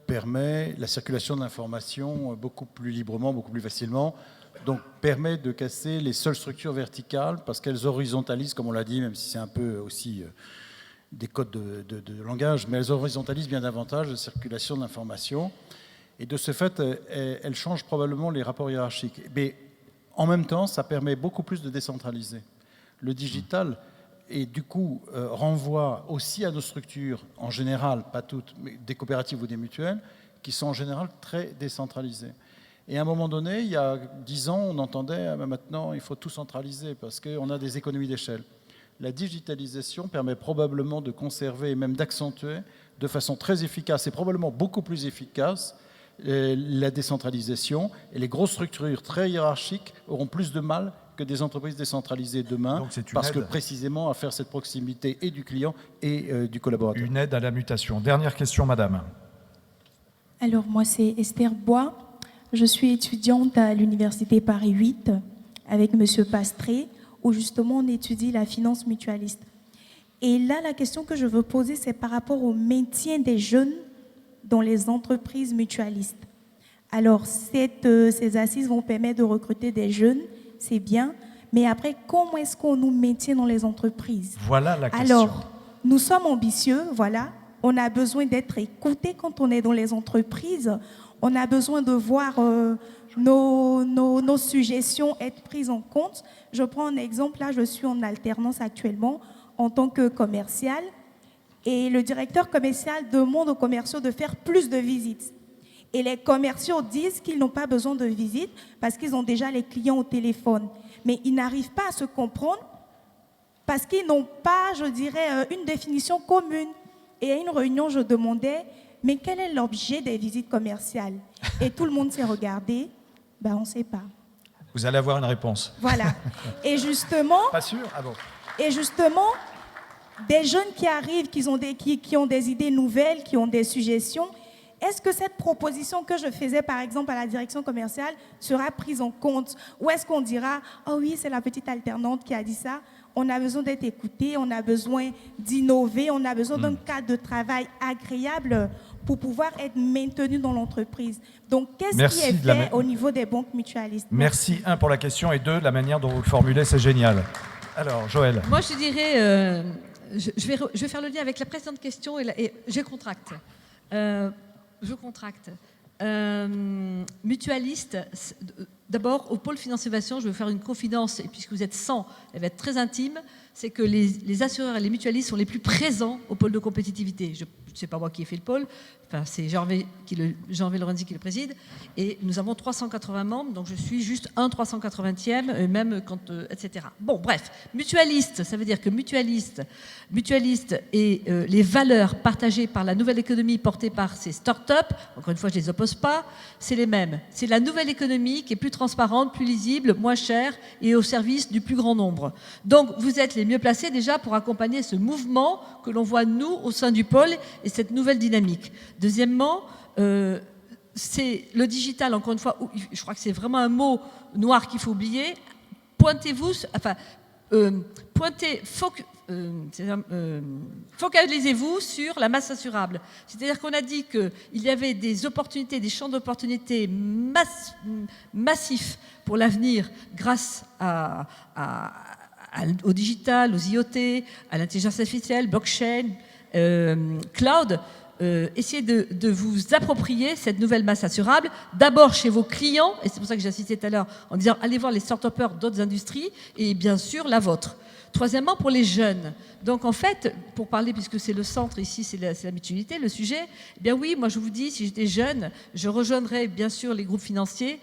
permet la circulation de l'information beaucoup plus librement, beaucoup plus facilement. Donc, permet de casser les seules structures verticales parce qu'elles horizontalisent, comme on l'a dit, même si c'est un peu aussi des codes de langage, mais elles horizontalisent bien davantage la circulation de l'information. Et de ce fait, elles changent probablement les rapports hiérarchiques. Mais en même temps, ça permet beaucoup plus de décentraliser. Le digital, et du coup, renvoie aussi à nos structures, en général, pas toutes, mais des coopératives ou des mutuelles, qui sont en général très décentralisées. Et à un moment donné, il y a 10 ans, on entendait maintenant, il faut tout centraliser parce qu'on a des économies d'échelle. La digitalisation permet probablement de conserver et même d'accentuer de façon très efficace et probablement beaucoup plus efficace la décentralisation. Et les grosses structures très hiérarchiques auront plus de mal que des entreprises décentralisées demain parce que précisément à faire cette proximité et du client et du collaborateur. Une aide à la mutation. Dernière question, madame. Alors, moi, c'est Esther Bois. Je suis étudiante à l'Université Paris 8 avec M. Pastré, où justement on étudie la finance mutualiste. Et là, la question que je veux poser, c'est par rapport au maintien des jeunes dans les entreprises mutualistes. Alors, ces assises vont permettre de recruter des jeunes, c'est bien, mais après, comment est-ce qu'on nous maintient dans les entreprises? Voilà la question. Alors, nous sommes ambitieux, voilà. On a besoin d'être écoutés quand on est dans les entreprises. On a besoin de voir nos suggestions être prises en compte. Je prends un exemple, là, je suis en alternance actuellement en tant que commercial. Et le directeur commercial demande aux commerciaux de faire plus de visites. Et les commerciaux disent qu'ils n'ont pas besoin de visites parce qu'ils ont déjà les clients au téléphone. Mais ils n'arrivent pas à se comprendre parce qu'ils n'ont pas, je dirais, une définition commune. Et à une réunion, je demandais, mais quel est l'objet des visites commerciales? Et tout le monde s'est regardé. Ben, on ne sait pas. Vous allez avoir une réponse. Voilà. Et justement... Pas sûr? Ah bon. Et justement, des jeunes qui arrivent, qui ont des idées nouvelles, qui ont des suggestions, est-ce que cette proposition que je faisais, par exemple, à la direction commerciale, sera prise en compte? Ou est-ce qu'on dira, oh oui, c'est la petite alternante qui a dit ça? On a besoin d'être écouté, on a besoin d'innover, on a besoin d'un cadre de travail agréable pour pouvoir être maintenu dans l'entreprise. Donc, qu'est-ce qui est fait au niveau des banques mutualistes? Merci, un, pour la question, et deux, la manière dont vous le formulez, c'est génial. Alors, Joël. Moi, je dirais, je vais faire le lien avec la précédente question et je contracte. Mutualiste, d'abord, au pôle Finance Innovation, je vais faire une confidence, et puisque vous êtes 100, elle va être très intime, c'est que les assureurs et les mutualistes sont les plus présents au pôle de compétitivité. Je ne sais pas moi qui ai fait le pôle, enfin, c'est Jean-V Lorenzi qui le préside, et nous avons 380 membres, donc je suis juste un 380e, même quand, etc. Bon, bref, mutualiste, ça veut dire que mutualiste et les valeurs partagées par la nouvelle économie portée par ces start-up, encore une fois, je ne les oppose pas, c'est les mêmes. C'est la nouvelle économie qui est plus transparente, plus lisible, moins chère et au service du plus grand nombre. Donc, vous êtes les mieux placés déjà pour accompagner ce mouvement que l'on voit, nous, au sein du pôle et cette nouvelle dynamique. Deuxièmement, c'est le digital, encore une fois, je crois que c'est vraiment un mot noir qu'il faut oublier. Focalisez-vous sur la masse assurable. C'est-à-dire qu'on a dit qu'il y avait des opportunités, des champs d'opportunités massifs pour l'avenir grâce au digital, aux IoT, à l'intelligence artificielle, blockchain, cloud. Essayez de vous approprier cette nouvelle masse assurable, d'abord chez vos clients, et c'est pour ça que j'ai insisté tout à l'heure en disant allez voir les start-upers d'autres industries, et bien sûr la vôtre. Troisièmement, pour les jeunes. Donc en fait, pour parler, puisque c'est le centre ici, c'est la mutualité, le sujet, eh bien oui, moi je vous dis, si j'étais jeune, je rejoindrais bien sûr les groupes financiers.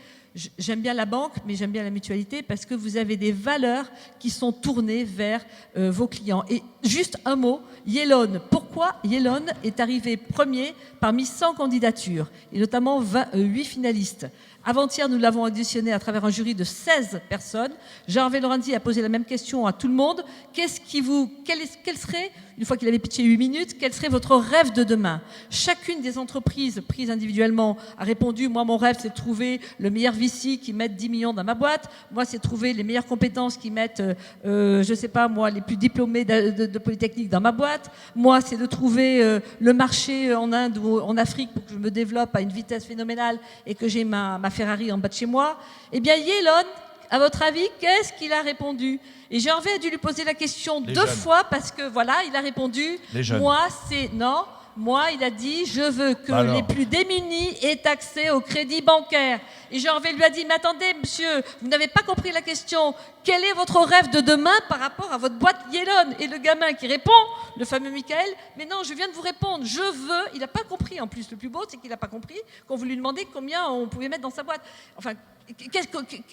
J'aime bien la banque, mais j'aime bien la mutualité parce que vous avez des valeurs qui sont tournées vers vos clients. Et juste un mot, Yellon. Pourquoi Yellon est arrivé premier parmi 100 candidatures, et notamment 8 finalistes? Avant-hier, nous l'avons auditionné à travers un jury de 16 personnes. Jean-V Lorenzi a posé la même question à tout le monde. Quel serait, une fois qu'il avait pitché 8 minutes, quel serait votre rêve de demain? Chacune des entreprises prises individuellement a répondu, moi mon rêve c'est de trouver le meilleur VC qui mette 10 millions dans ma boîte. Moi c'est de trouver les meilleures compétences qui mettent, je sais pas moi, les plus diplômés de Polytechnique dans ma boîte. Moi c'est de trouver le marché en Inde ou en Afrique pour que je me développe à une vitesse phénoménale et que j'ai ma Ferrari en bas de chez moi. Eh bien Yellon, à votre avis, qu'est-ce qu'il a répondu? Et Jean-V a dû lui poser la question deux fois parce que voilà, il a répondu, moi c'est non. Moi, il a dit, je veux que les plus démunis aient accès au crédit bancaire. Et Jean-V lui a dit, mais attendez, monsieur, vous n'avez pas compris la question. Quel est votre rêve de demain par rapport à votre boîte Yellon? Et le gamin qui répond, le fameux Michael, mais non, je viens de vous répondre, je veux. Il n'a pas compris, en plus, le plus beau, c'est qu'il n'a pas compris qu'on voulait lui demander combien on pouvait mettre dans sa boîte. Enfin,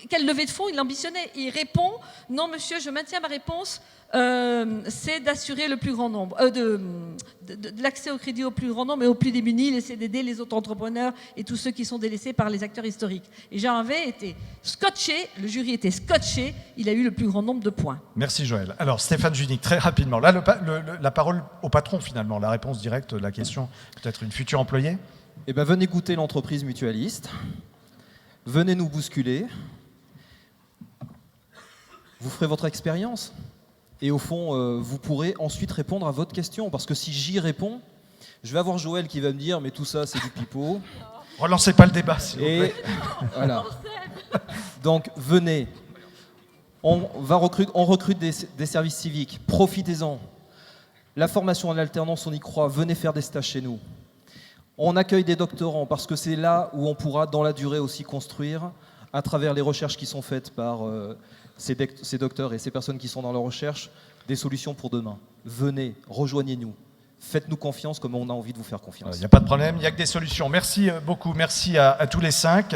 quelle levée de fonds il ambitionnait? Il répond, non, monsieur, je maintiens ma réponse. C'est d'assurer le plus grand nombre, de l'accès au crédit au plus grand nombre et aux plus démunis, laisser d'aider les autres entrepreneurs et tous ceux qui sont délaissés par les acteurs historiques. Et Jean-V était scotché, le jury était scotché, il a eu le plus grand nombre de points. Merci Joël. Alors Stéphane Junique, très rapidement, là la parole au patron finalement, la réponse directe, la question, peut-être une future employée? Eh bien, venez goûter l'entreprise mutualiste. Venez nous bousculer. Vous ferez votre expérience. Et au fond, vous pourrez ensuite répondre à votre question. Parce que si j'y réponds, je vais avoir Joël qui va me dire « mais tout ça, c'est du pipeau ». Relancez pas le débat, s'il vous plaît. Voilà. Donc, venez. On recrute des services civiques. Profitez-en. La formation en alternance, on y croit. Venez faire des stages chez nous. On accueille des doctorants parce que c'est là où on pourra, dans la durée aussi, construire, à travers les recherches qui sont faites par ces docteurs et ces personnes qui sont dans la recherche, des solutions pour demain. Venez, rejoignez-nous. Faites-nous confiance comme on a envie de vous faire confiance. Il n'y a pas de problème, il n'y a que des solutions. Merci beaucoup, merci à tous les 5.